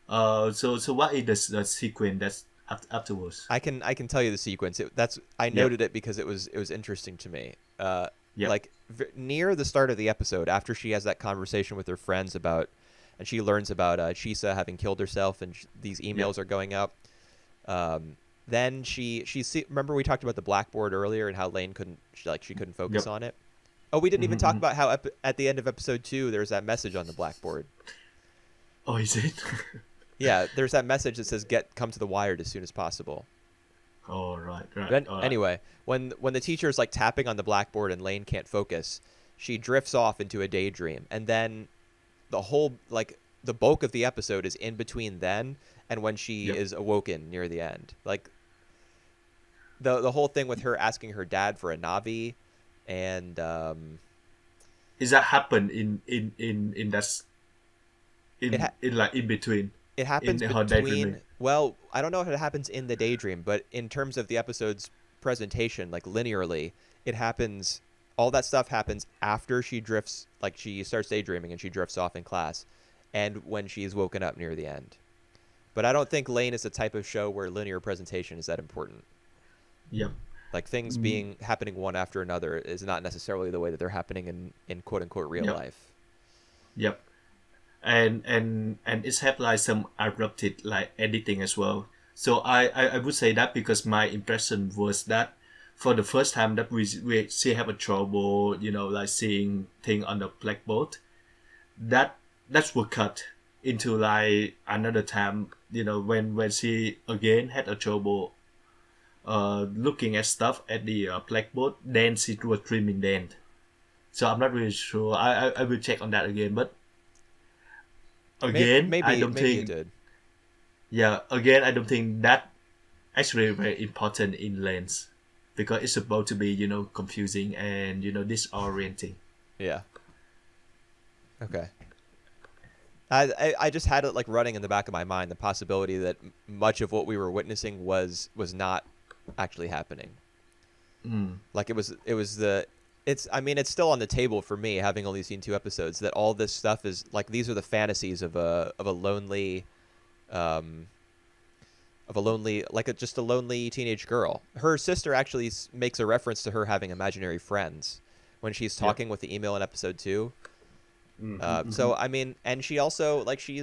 So what is the sequence that's afterwards? I can tell you the sequence. I noted it because it was interesting to me. Yep. Like near the start of the episode, after she has that conversation with her friends and she learns about Chisa having killed herself, and these emails are going up. Then remember we talked about the blackboard earlier and how Lain couldn't focus on it. Oh, we didn't even talk about how at the end of episode 2 there's that message on the blackboard. Oh, is it? Yeah, there's that message that says come to the wired as soon as possible. Oh, right. But anyway, when the teacher is like tapping on the blackboard and Lain can't focus, she drifts off into a daydream, and then the whole the bulk of the episode is in between then and when she is awoken near the end. Like the whole thing with her asking her dad for a Navi, and is that happen in that in between? It happens in her between. daydreaming? Well, I don't know if it happens in the daydream, but in terms of the episode's presentation, like linearly, it happens. All that stuff happens after she drifts. Like she starts daydreaming and she drifts off in class, and when she's woken up near the end. But I don't think Lain is the type of show where linear presentation is that important. Yep. Like things happening one after another is not necessarily the way that they're happening in quote unquote real life. Yep. And it's have like some abrupted like editing as well. So I would say that because my impression was that for the first time that we see have a trouble, like seeing thing on the blackboard, that's were cut into like another time, when she again had a trouble looking at stuff at the blackboard, then she was dreaming then. So I'm not really sure. I will check on that again, but again, I don't maybe think it did. Yeah, again, I don't think that actually very important in Lens because it's supposed to be, confusing and, disorienting. Yeah. Okay. I just had it like running in the back of my mind, the possibility that much of what we were witnessing was not actually happening. Like I mean, it's still on the table for me, having only seen 2 episodes, that all this stuff is like, these are the fantasies of a lonely, of a lonely, like just a lonely teenage girl. Her sister actually makes a reference to her having imaginary friends when she's Yep. talking with the email in episode 2. Mm-hmm. So I mean, and she also like she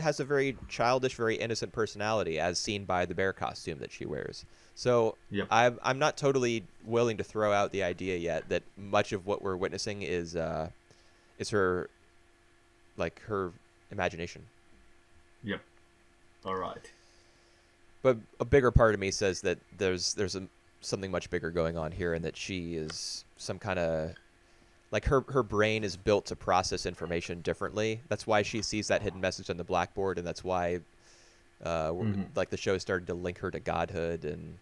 has a very childish, very innocent personality, as seen by the bear costume that she wears. So Yep. I'm not totally willing to throw out the idea yet that much of what we're witnessing is her, like her imagination. Yep. All right. But a bigger part of me says that something much bigger going on here, and that she is some kind of, like, her brain is built to process information differently. That's why she sees that hidden message on the blackboard, and that's why like the show started to link her to godhood, and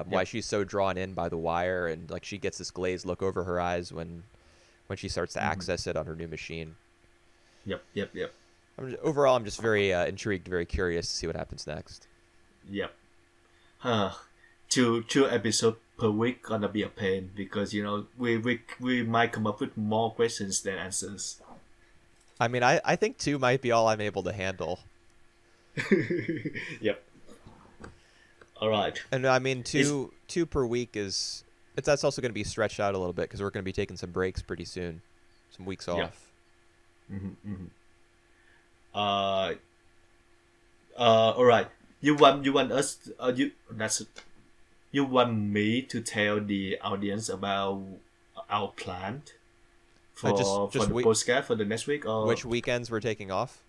why Yep. she's so drawn in by the wire, and like she gets this glazed look over her eyes when she starts to access it on her new machine. Yep. Yep. Yep. Overall, I'm just very intrigued, very curious to see what happens next. Yep. Huh. Two episodes per week gonna be a pain because we might come up with more questions than answers. I mean, I think 2 might be all I'm able to handle. Yep. All right. And I mean, two per week that's also going to be stretched out a little bit because we're going to be taking some breaks pretty soon, some weeks Yeah. off. Mm-hmm. Uh. All right. You want us? You want me to tell the audience about our plan for Just the postcard for the next week, or which weekends we're taking off?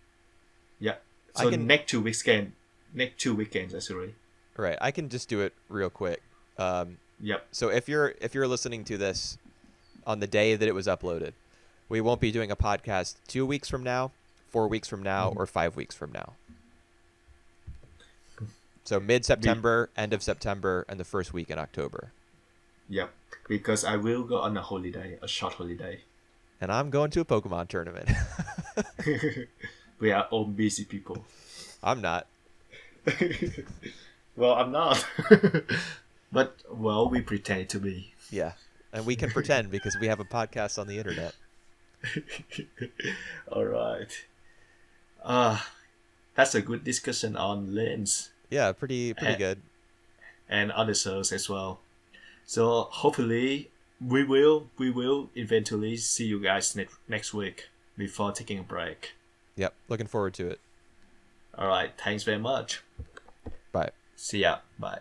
yeah? I So can- next 2 weekends actually. Right, I can just do it real quick. Yep. So if you're listening to this on the day that it was uploaded, we won't be doing a podcast 2 weeks from now, 4 weeks from now, or 5 weeks from now. So mid-September, end of September, and the first week in October. Yep. Because I will go on a holiday, a short holiday. And I'm going to a Pokemon tournament. We are all busy people. I'm not. Well, I'm not. But well, we pretend to be. Yeah. And we can pretend because we have a podcast on the internet. All right. That's a good discussion on Lain's Yeah, pretty good. and other shows as well. So hopefully we will eventually see you guys next week before taking a break. Yep, looking forward to it. All right. Thanks very much. Bye. See ya. Bye.